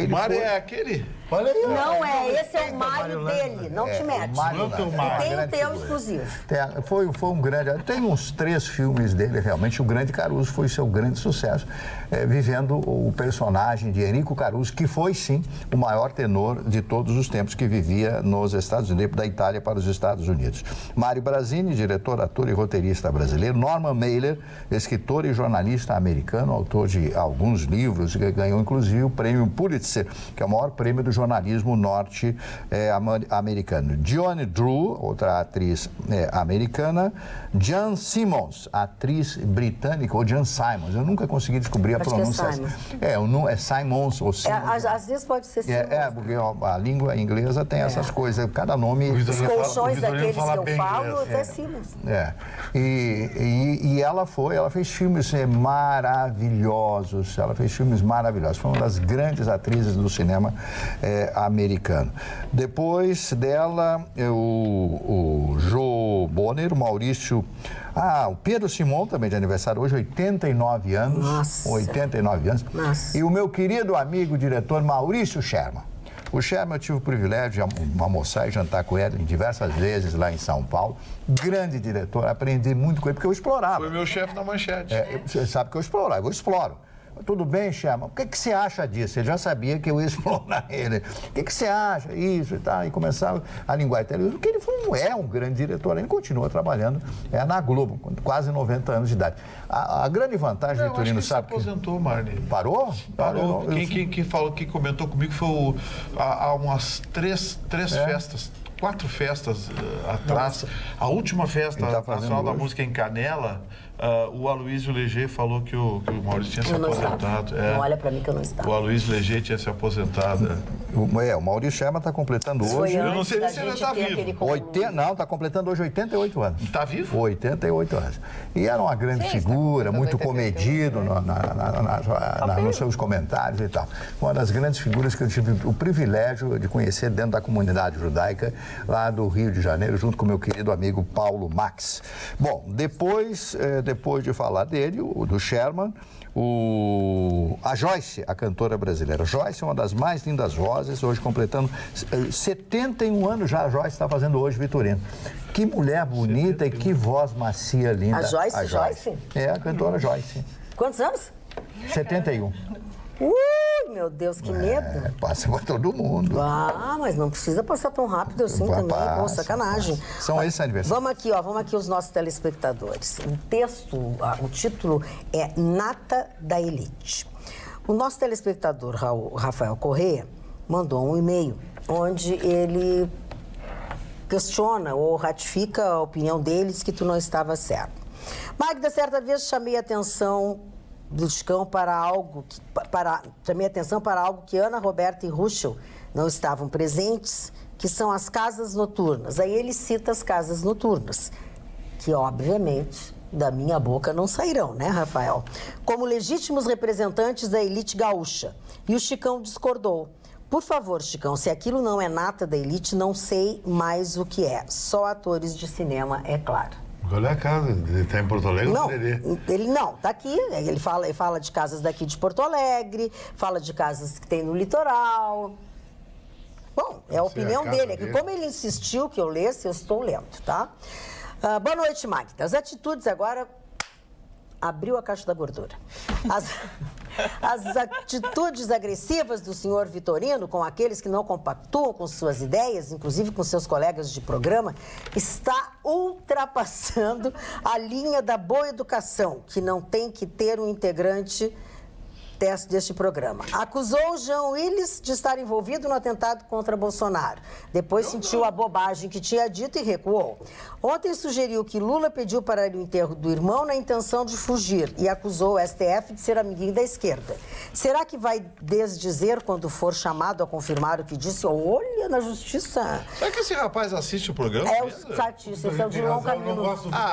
Mário é aquele? Olha aí. Não é, esse é o Mário dele. Não te mete. Tem o teu exclusivo. Foi um grande... Tem uns 3 filmes dele, realmente. O Grande Caruso foi seu grande sucesso, vivendo o personagem de Enrico Caruso, que foi, sim, o maior tenor de todos os tempos, que vivia nos Estados Unidos, da Itália para os Estados Unidos. Mário Brazini, diretor, ator e roteirista brasileiro. Norman Mailer, escritor e jornalista americano, autor de alguns livros, que ganhou inclusive o prêmio Pulitzer, que é o maior prêmio do jornalismo norte-americano. Dionne Drew, outra atriz americana. Jan Simmons, atriz britânica, ou Jan Simons, eu nunca consegui descobrir a pronúncia. É Simons ou Simmons. Às vezes pode ser Simmons. Porque a língua inglesa tem essas coisas, cada nome... Os colchões daqueles que eu falo, até Simmons. E ela fez filmes maravilhosos, foi uma das grandes atrizes do cinema americano. Depois dela, o Joe Bonner, o Maurício... o Pedro Simon, também de aniversário hoje, 89 anos. Nossa. 89 anos. Nossa. E o meu querido amigo, diretor Maurício Sherman. O Sherman, eu tive o privilégio de almoçar e jantar com ele diversas vezes lá em São Paulo. Grande diretor, aprendi muito com ele, porque eu explorava. Foi meu chefe na Manchete. Você sabe que eu explorava, eu exploro. Tudo bem, Sherman? O que você acha disso? Ele já sabia que eu ia explorar ele. O que você acha? Isso e tal. E começava a linguagem televisiva, porque ele é um grande diretor, ele continua trabalhando na Globo, com quase 90 anos de idade. A grande vantagem, Vitorino, sabe que... se aposentou, Marli. Parou? Parou. Quem comentou comigo foi há umas três festas. 4 festas atrás. A última festa nacional da música em Canela, o Aloysio Leger falou que o Maurício tinha se aposentado. Não olha pra mim que eu não estava. O Aloysio Leger tinha se aposentado. O Maurício Sherman está completando hoje... Eu não sei se ele está vivo. Não, está completando hoje 88 anos. Está vivo? 88 anos. E era uma grande figura, muito comedido nos seus comentários e tal. Uma das grandes figuras que eu tive o privilégio de conhecer dentro da comunidade judaica, lá do Rio de Janeiro, junto com meu querido amigo Paulo Max. Bom, depois de falar dele, do Sherman, a Joyce, a cantora brasileira. Joyce é uma das mais lindas vozes, hoje completando 71 anos já a Joyce está fazendo hoje, Vitorino. Que mulher bonita 71. E que voz macia, linda. A Joyce? É, a cantora Joyce. Quantos anos? 71. Meu Deus, que medo. Passa para todo mundo. Mas não precisa passar tão rápido assim também, com sacanagem. São esses aniversários. Vamos aqui os nossos telespectadores. O título é Nata da Elite. O nosso telespectador, Rafael Corrêa, mandou um e-mail onde ele questiona ou ratifica a opinião deles que tu não estava certo. Magda, certa vez chamei a atenção do Chicão chamei atenção para algo que Ana Roberta e Ruschel não estavam presentes, que são as casas noturnas. Aí ele cita as casas noturnas, que obviamente da minha boca não sairão, né, Rafael? Como legítimos representantes da elite gaúcha. E o Chicão discordou. Por favor, Chicão, se aquilo não é nata da elite, não sei mais o que é. Só atores de cinema, é claro. Qual é a casa? Ele está em Porto Alegre? Não, ele não, está aqui. Ele fala de casas daqui de Porto Alegre, fala de casas que tem no litoral. Bom, é a opinião dele. Como ele insistiu que eu lesse, eu estou lendo, tá? Boa noite, Magda. As atitudes agora... Abriu a caixa da gordura. As atitudes agressivas do senhor Vitorino com aqueles que não compactuam com suas ideias, inclusive com seus colegas de programa, está ultrapassando a linha da boa educação, que não tem que ter um integrante deste programa. Acusou Jean Willis de estar envolvido no atentado contra Bolsonaro. Depois sentiu a bobagem que tinha dito e recuou. Ontem sugeriu que Lula pediu para ir ao enterro do irmão na intenção de fugir e acusou o STF de ser amiguinho da esquerda. Será que vai desdizer quando for chamado a confirmar o que disse? Olha, na justiça... Será que esse rapaz assiste o programa? É o statista, esse é o Dilon Camilo.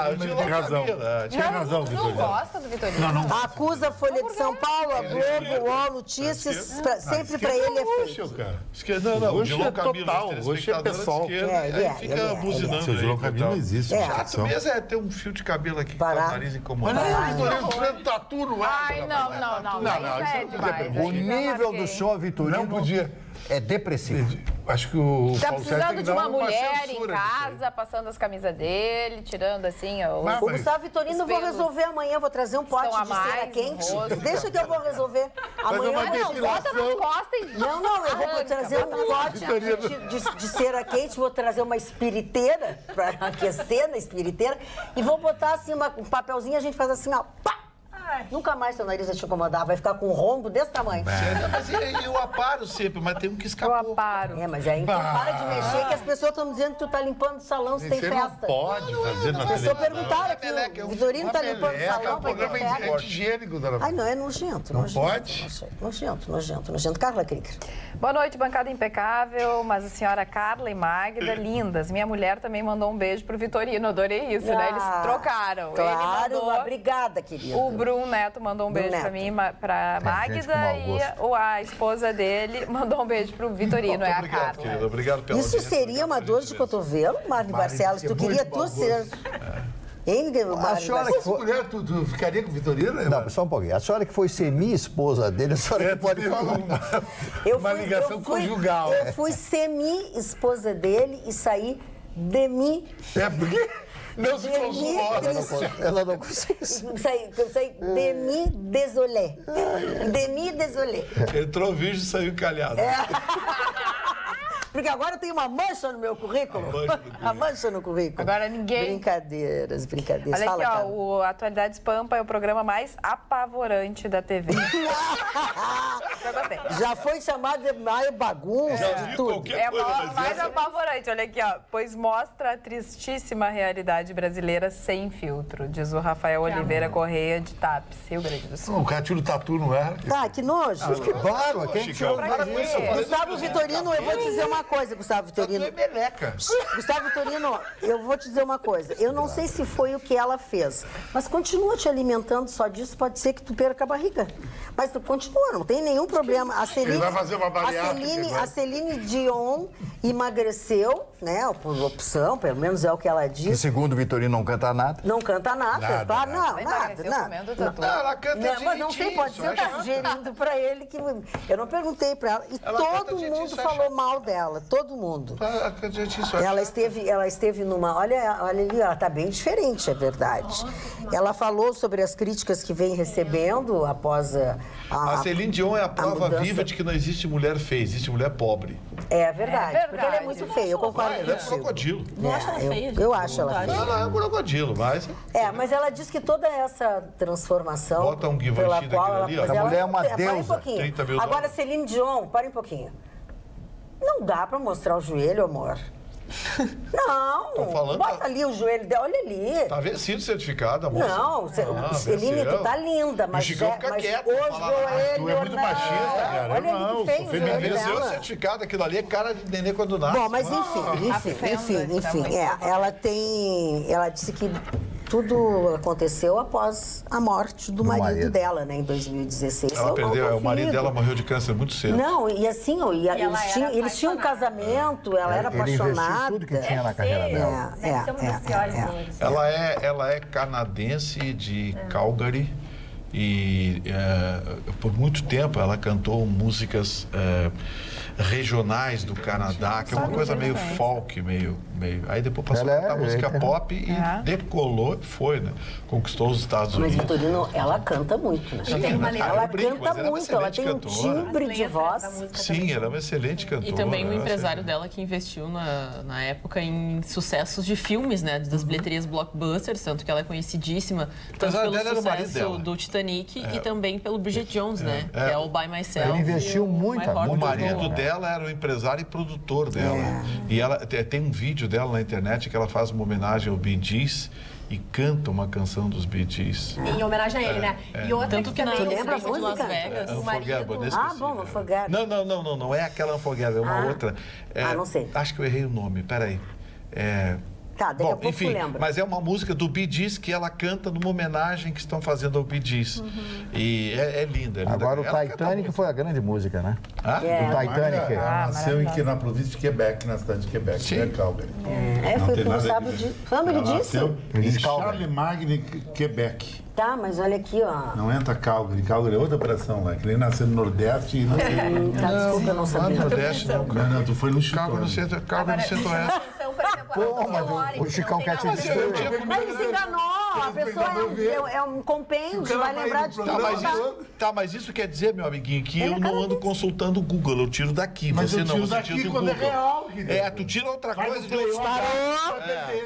Ele tem razão. Tinha razão, Vitorino. Não gosta do Vitorino. Não. Acusa a Folha de São Paulo, a Globo, o UOL Notícias, sempre para ele é feito. Não, o Hoje Dilon é Camilo, total, hoje é pessoal. Aí fica buzinando. Seu Dilon Camilo não existe. Chato mesmo é ter um fio de cabelo aqui com o nariz incomodado. Vitorino tirando tatu no ar. Ai, não. Isso é demais. O nível do senhor Vitorino Não podia. é depressivo. Acho que o Tá Paulo Sérgio precisando tem que de dar uma mulher em censura casa, passando as camisas dele, tirando assim... O Gustavo Vitorino eu vou resolver amanhã, vou trazer um pote de cera quente. Deixa que eu vou resolver. Amanhã bota nas costas e... Não, eu vou trazer um pote de cera quente, vou trazer uma espiriteira, para aquecer na espiriteira, e vou botar assim um papelzinho e a gente faz assim, ó, pá! Nunca mais seu nariz vai te incomodar, vai ficar com um rombo desse tamanho. Mas eu aparo sempre, mas tem um que escapou. Eu aparo. Mas aí então para de mexer, que as pessoas estão dizendo que tu tá limpando o salão se tem Você festa. não pode fazer na As pessoas televisão. perguntaram aqui, o Vitorino tá limpando o salão, vai ter festa. É higiênico, dona Ai, não, é nojento. Não nojento, pode? Nojento. Carla Krieger. Boa noite, bancada impecável, mas a senhora Carla e Magda, lindas. Minha mulher também mandou um beijo pro Vitorino, adorei isso, né? Eles trocaram. Claro, Ele mandou, obrigada, querida. O Bruno Neto mandou um beijo pra mim, pra Magda, e a esposa dele mandou um beijo pro Vitorino, é a Obrigado, Carla. querida. Obrigado pela Isso seria uma dor de cotovelo, Marne Barcelos? Tu queria tu ser... Hein, A senhora que foi... Mulher, tu ficaria com o Vitorino? Não, só um pouquinho. A senhora que foi semi-esposa dele, a senhora que pode falar. Uma ligação conjugal. Eu fui semi-esposa dele e saí demi... É porque não se consumou. Ela não conseguiu. Eu saí demi-désolé. Demi-désolé. Entrou virgem e saiu encalhado. Porque agora tem uma mancha no meu currículo. A mancha no currículo. Agora ninguém... Brincadeiras. Olha Fala, aqui, Carla. o Atualidades Pampa é o programa mais apavorante da TV. Eu gostei. Já foi chamado de maior bagunça, de tudo. É o mais apavorante, olha aqui, ó. Pois mostra a tristíssima realidade brasileira sem filtro, diz o Rafael Oliveira Correia de Tapes, Rio Grande do Sul. O cara tira o tatu no ar. Tá, que nojo. Claro, quem tirou isso? Gustavo Vitorino, eu vou te dizer uma coisa, Gustavo Vitorino. É meleca. Gustavo Vitorino, eu vou te dizer uma coisa. Eu não sei se foi o que ela fez, mas continua te alimentando só disso, pode ser que tu perca a barriga. Mas tu continua, não tem nenhum problema. Ele vai fazer uma bariátrica. A Celine Dion emagreceu, né, por opção, pelo menos é o que ela Que diz. segundo o Vitorino não canta nada. Não canta nada, claro, Vai nada. comendo o tatu. Não, ela canta Não, mas não sei, direitinho, pode ser tá sugerindo pra ele que... Eu não perguntei pra ela. E Ela canta todo direitinho, mundo só falou acha- mal dela, todo mundo. Ela canta direitinho, só Ela acha- esteve numa... Olha ali, ela tá bem diferente, é verdade. Ela falou sobre as críticas que vem recebendo após A Celine Dion é a prova mudança. viva de que não existe mulher feia, existe mulher pobre. É verdade, É verdade. porque ela é muito feia, eu concordo Ela é um contigo. crocodilo. Não acha ela feia, gente? Eu acho ela feia. Ela é um crocodilo, mas... Mas ela diz que toda essa transformação Bota um Givenchy pela daquele qual ela... ali, ó. mas A ela- mulher é uma Para um deusa. pouquinho. 30 mil Agora, dólares. Celine Dion, para um pouquinho. Não dá pra mostrar o joelho, amor. Não, Tô falando, bota tá- ali o joelho dela, olha ali. Tá vencido o certificado, a moça. Não, Celine, venceu. tu tá linda, mas, O Chicão fica mas quieto, o não fala nada. joelho Tu é muito não. machista, cara. Olha Eu ali não, que feio sou o feminino. joelho Venceu o dela. certificado, aquilo ali é cara de nenê quando nasce. Bom, mas enfim, ela disse que tudo aconteceu após a morte do marido dela, né, em 2016. Ela perdeu, o marido duvido. dela morreu de câncer muito cedo. Não, e assim, ó, eles tinham um casamento, ela era Ele investiu apaixonada. tudo que tinha na carreira dela. Deve ser uma das piores dores. Ela é canadense de Calgary e por muito tempo ela cantou músicas regionais do Canadá, que é uma coisa meio folk, meio... Aí depois passou a cantar música pop e decolou e foi, né? Conquistou os Estados Unidos. Mas, Vitorino, ela canta muito, né? Sim, ela canta muito, ela tem um timbre de voz. Sim, ela é uma excelente cantora. E também o empresário dela que investiu na época em sucessos de filmes, né? Das bilheterias blockbusters, tanto que ela é conhecidíssima, tanto pelo sucesso do Titanic e também pelo Bridget Jones, né? Que é o By Myself. Ele investiu muito. O marido dela era o empresário e produtor dela. E ela tem um vídeo dela na internet que ela faz uma homenagem ao Bee Gees e canta uma canção dos Bee Gees. Em homenagem a ele, né? E outra tanto que também... Tu lembra a de Las música? Vegas? Unforgettable, bom, Unforgettable. Não é aquela Unforgettable, é uma outra. Não sei. Acho que eu errei o nome, peraí. Tá, daqui a pouco enfim, lembra. mas é uma música do Bee Gees que ela canta numa homenagem que estão fazendo ao Bee Gees. E é linda. Agora o Titanic foi a grande música, né? O Titanic. Ela nasceu na província de Quebec, na cidade de Quebec, que é Calgary. Foi com o sábado de... Quando ele disse? Em Charlemagne, Quebec. Tá, mas olha aqui, ó. Não entra Calgary. Calgary é outra operação lá. Que nem nasceu no Nordeste e nasceu... Desculpa, eu não sabia. Nordeste, Não, tu foi no Calgary no Centro-Oeste. Pô, mas o Chicão quer te destruir. Mas ele se enganou. A pessoa é um compêndio, vai lembrar de tudo. Mas isso quer dizer, meu amiguinho, que eu não ando consultando o Google, eu tiro daqui. Mas você eu tiro daqui quando é real. Tu tira outra coisa de outro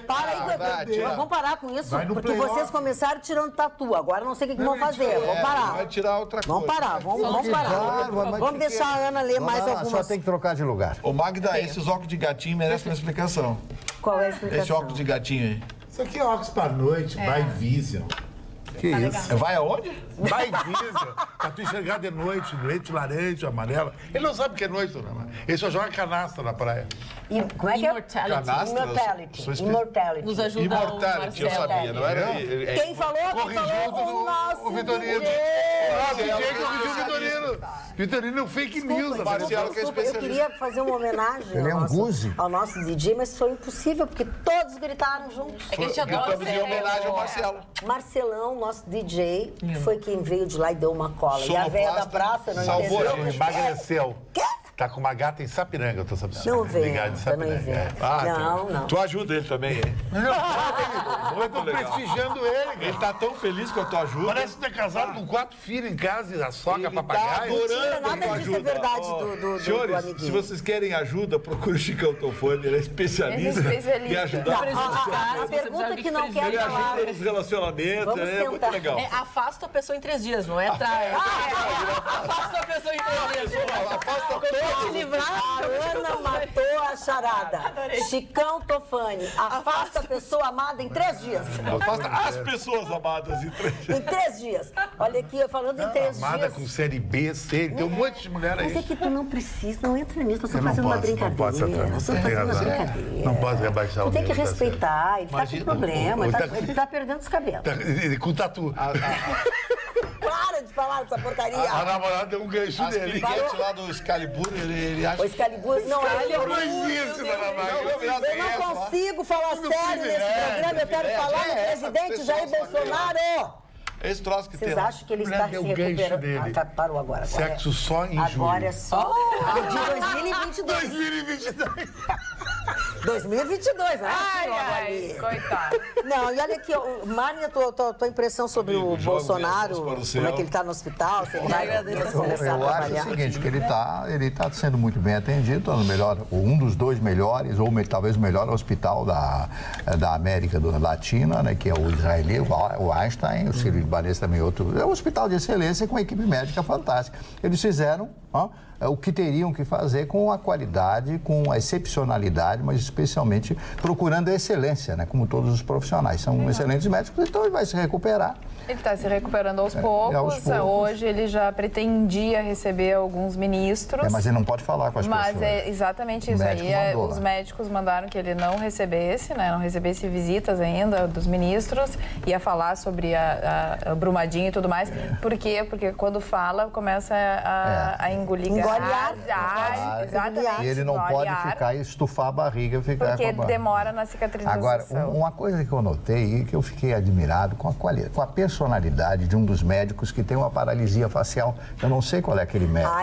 Para aí, vamos parar com isso, porque vocês começaram tirando tatu. Agora não sei o que vão fazer. Vamos parar. Vai tirar outra coisa. Vamos parar, vamos parar. Vamos deixar a Ana ler mais algumas. Só tem que trocar de lugar. Ô, Magda, esses óculos de gatinho merecem uma explicação. Qual é a explicação? Esse óculos de gatinho aí. Isso aqui é óculos pra noite, by Vision. Que isso? Vai aonde? By Vision. Pra tu enxergar de noite, laranja, amarela. Ele não sabe o que é noite, dona Ana. Ele só joga canastra na praia. Como é que é? Immortality. Nos ajuda Immortality, eu sabia, não era? Quem falou? O nosso Vitorino. Vitorino é um fake news. Eu queria fazer uma homenagem ao nosso DJ, mas foi impossível, porque todos gritaram juntos. É que a gente adora em homenagem ao Marcelo. Marcelão, nosso DJ, foi quem veio de lá e deu uma cola. E a velha da praça não entendeu. Ele emagreceu. Quê? Tá com uma gata em Sapiranga, eu tô sabendo. Não inventa, não inventa. Não. Tu ajuda ele também, hein? Eu tô prestigiando ele. Ele tá tão feliz com a tua ajuda. Parece que tá casado com 4 filhos em casa e a sogra, papagaio. Não nada disso é verdade do senhores, amiguinho. se vocês querem ajuda, procure o Chicão Tofani, ele é especialista em ajudar. A pergunta que não quer falar. Ele ajuda nos relacionamentos, é muito legal. Afasta a pessoa em 3 dias, não é trai. Afasta a pessoa em 3 dias. Afasta todos. A Ana matou a charada. Chicão Tofani, afasta a pessoa amada em 3 dias. Afasta as pessoas amadas em 3 dias. Em 3 dias. Olha aqui, falando em 3 dias. Amada com série B, C, tem um monte de mulher aí. Mas é que tu não precisa, não entra nisso. Nós estamos fazendo uma brincadeira. Não posso entrar nisso. Não posso rebaixar o Tu tem que nível, tá respeitar, ele tá com problema, ele tá perdendo os cabelos. Com tatu. Para de falar dessa porcaria. A namorada deu um gancho dele. As piquetes lá do Excalibur, ele acha... O Excalibur, não, eu não consigo falar sério nesse programa, eu quero falar no presidente Jair Bolsonaro. Esse troço que Vocês acham que ele está se recuperando? Parou agora. Sexo só em julho. Agora é só de 2022. 2022, né? Ai, coitado. Não, e olha aqui, Márcia, tua impressão sobre o Bolsonaro, como é que ele está no hospital, se ele vai começar a trabalhar? Eu acho o seguinte, que ele tá sendo muito bem atendido, um dos 2 melhores, ou talvez o melhor hospital da América Latina, né, que é o israeli, o Einstein, o Sírio-Libanês também outro. É um hospital de excelência com uma equipe médica fantástica. Eles fizeram o que teriam que fazer com a qualidade, com a excepcionalidade, mas especialmente procurando a excelência, né? Como todos os profissionais. São excelentes médicos, então ele vai se recuperar. Ele está se recuperando aos poucos. Hoje ele já pretendia receber alguns ministros. Mas ele não pode falar com as pessoas. Mas é exatamente isso aí. Os médicos mandaram que ele não recebesse, né? Não recebesse visitas ainda dos ministros. Ia falar sobre a Brumadinho e tudo mais. Por quê? Porque quando fala, começa a engolir. Engoliar. Exatamente. E ele não pode ficar e estufar a barriga ficar porque demora na cicatrização. Agora, uma coisa que eu notei e que eu fiquei admirado com a personalidade de um dos médicos que tem uma paralisia facial. Eu não sei qual é aquele médico.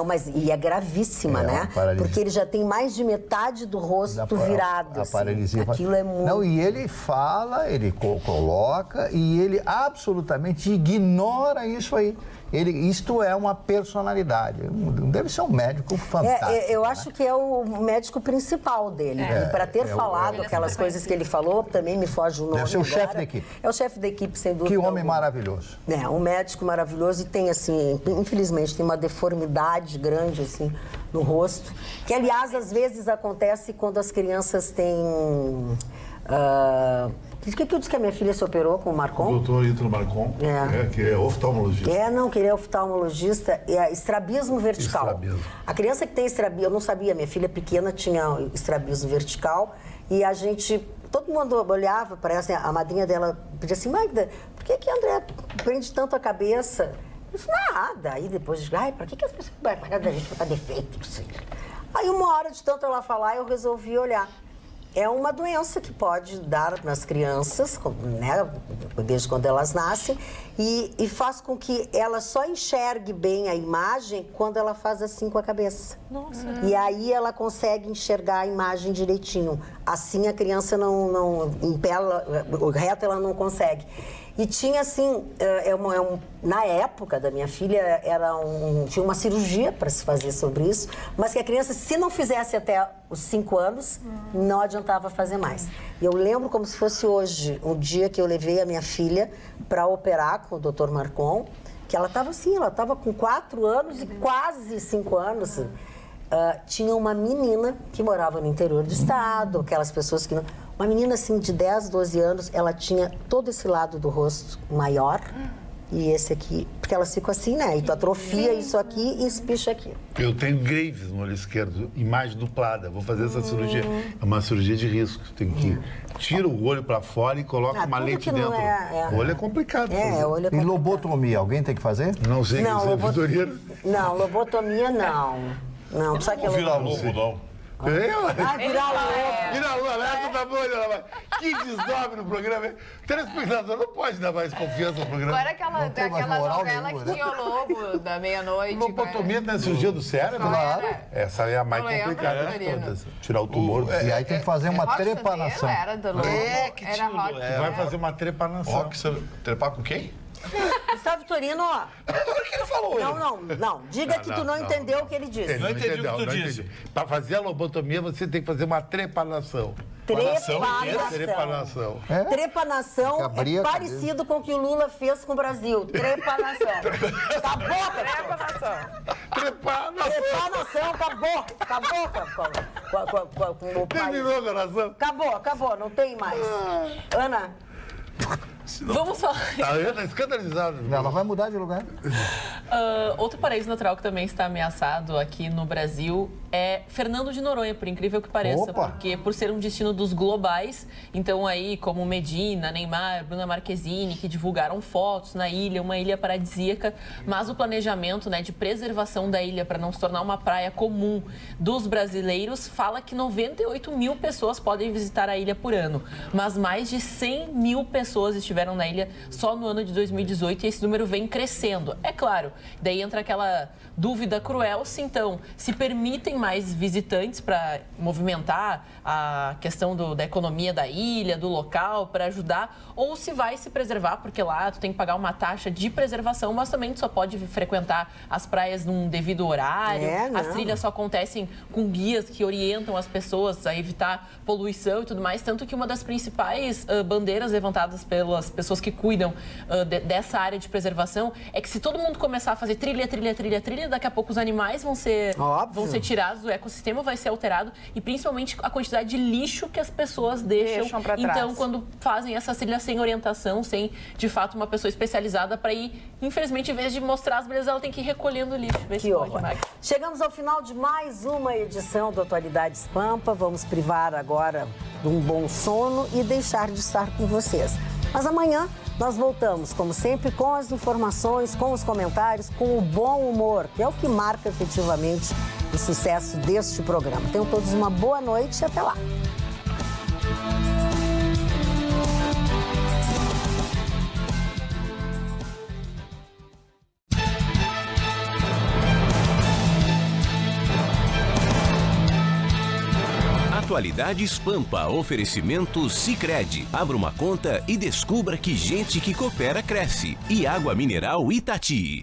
Mas é gravíssima, né? Porque ele já tem mais de metade do rosto virado. A paralisia facial. Aquilo é muito... Não, e ele fala, ele coloca e ele absolutamente ignora isso aí. Isto é uma personalidade. Deve ser um médico fantástico. Eu acho que é o médico principal dele. E para ter falado aquelas coisas que ele falou, também me foge o nome. Deve ser o chefe da equipe. É o chefe da equipe, sem dúvida. Que homem maravilhoso. Um médico maravilhoso e tem, assim, infelizmente, tem uma deformidade grande, assim, no rosto. Que, aliás, às vezes acontece quando as crianças têm... O que eu disse que a minha filha se operou com o Marcon? O doutor Ítalo Marcon, que é oftalmologista. Que ele é oftalmologista, é estrabismo vertical. Estrabismo. A criança que tem estrabismo, eu não sabia, minha filha pequena tinha estrabismo vertical e todo mundo olhava para ela, assim, a madrinha dela pedia assim, Magda, por que a André prende tanto a cabeça? Eu disse, nada. Aí depois, para que as pessoas vai pagar da gente botar defeito? Aí uma hora de tanto ela falar, eu resolvi olhar. É uma doença que pode dar nas crianças, né, desde quando elas nascem, e faz com que ela só enxergue bem a imagem quando ela faz assim com a cabeça. Nossa. E aí ela consegue enxergar a imagem direitinho. Assim a criança em pé, reta ela não consegue. E tinha assim, na época da minha filha, tinha uma cirurgia para se fazer sobre isso, mas que a criança, se não fizesse até os 5 anos, não adiantava fazer mais. E eu lembro como se fosse hoje, um dia que eu levei a minha filha para operar com o Dr. Marcon, que ela estava assim, ela estava com 4 anos e quase 5 anos. Tinha uma menina que morava no interior do estado, aquelas pessoas que não... Uma menina assim de 10, 12 anos, ela tinha todo esse lado do rosto maior e esse aqui, porque elas ficam assim, né? E tu atrofia isso aqui e espicha aqui. Eu tenho Graves no olho esquerdo, imagem duplada. Vou fazer essa cirurgia. É uma cirurgia de risco. Tem que tira o olho para fora e coloca uma lente dentro. O olho é complicado. O olho é complicado. E lobotomia, alguém tem que fazer? Não sei, Vitorino. Não, lobotomia não. Não, só que virar lobo, não. Virar lobo, essa tá boa, que desdobre no programa. O telespectador não pode dar mais confiança no programa. Agora aquela novela que tinha o lobo da meia-noite. Lobotomia na cirurgia do cérebro? Claro. Essa é a mais complicada de todas. Tirar o tumor. E aí tem que fazer uma trepanação. Era do lobo. Era rock. Vai fazer uma trepanação. Trepar com quem? Gustavo Vitorino, ó. O que ele falou? Não. Diga que tu não entendeu o que ele disse. Não entendi o que tu disse. Para fazer a lobotomia, você tem que fazer uma trepanação. Trepanação. É parecido com o que o Lula fez com o Brasil. Trepanação. Trepanação, acabou. Terminou a oração? Acabou, não tem mais. Ana? Vamos falar. A Ana é escandalizada. Ela vai mudar de lugar. Outro paraíso natural que também está ameaçado aqui no Brasil é Fernando de Noronha, por incrível que pareça. Opa. Porque por ser um destino dos globais, então aí como Medina, Neymar, Bruna Marquezine, que divulgaram fotos na ilha, uma ilha paradisíaca, mas o planejamento, né, de preservação da ilha para não se tornar uma praia comum dos brasileiros fala que 98 mil pessoas podem visitar a ilha por ano, mas mais de 100 mil pessoas estiveram na ilha só no ano de 2018 e esse número vem crescendo. É claro, daí entra aquela dúvida cruel se então se permitem mais visitantes para movimentar a questão da economia da ilha, do local, para ajudar, ou se vai se preservar, porque lá tu tem que pagar uma taxa de preservação, mas também tu só pode frequentar as praias num devido horário, as trilhas só acontecem com guias que orientam as pessoas a evitar poluição e tudo mais, tanto que uma das principais bandeiras levantadas pelas pessoas que cuidam dessa área de preservação é que se todo mundo começar a fazer trilha, daqui a pouco os animais vão ser tirados, o ecossistema vai ser alterado e principalmente a quantidade de lixo que as pessoas deixam para trás. Então, quando fazem essa trilha sem orientação, sem, de fato, uma pessoa especializada para ir, infelizmente, em vez de mostrar as belezas, ela tem que ir recolhendo lixo. Que horror. Chegamos ao final de mais uma edição do Atualidades Pampa. Vamos privar agora de um bom sono e deixar de estar com vocês. Mas amanhã nós voltamos, como sempre, com as informações, com os comentários, com o bom humor, que é o que marca efetivamente o sucesso deste programa. Tenham todos uma boa noite e até lá. Atualidades Pampa, oferecimento Sicredi. Abra uma conta e descubra que gente que coopera cresce. E água mineral Itati.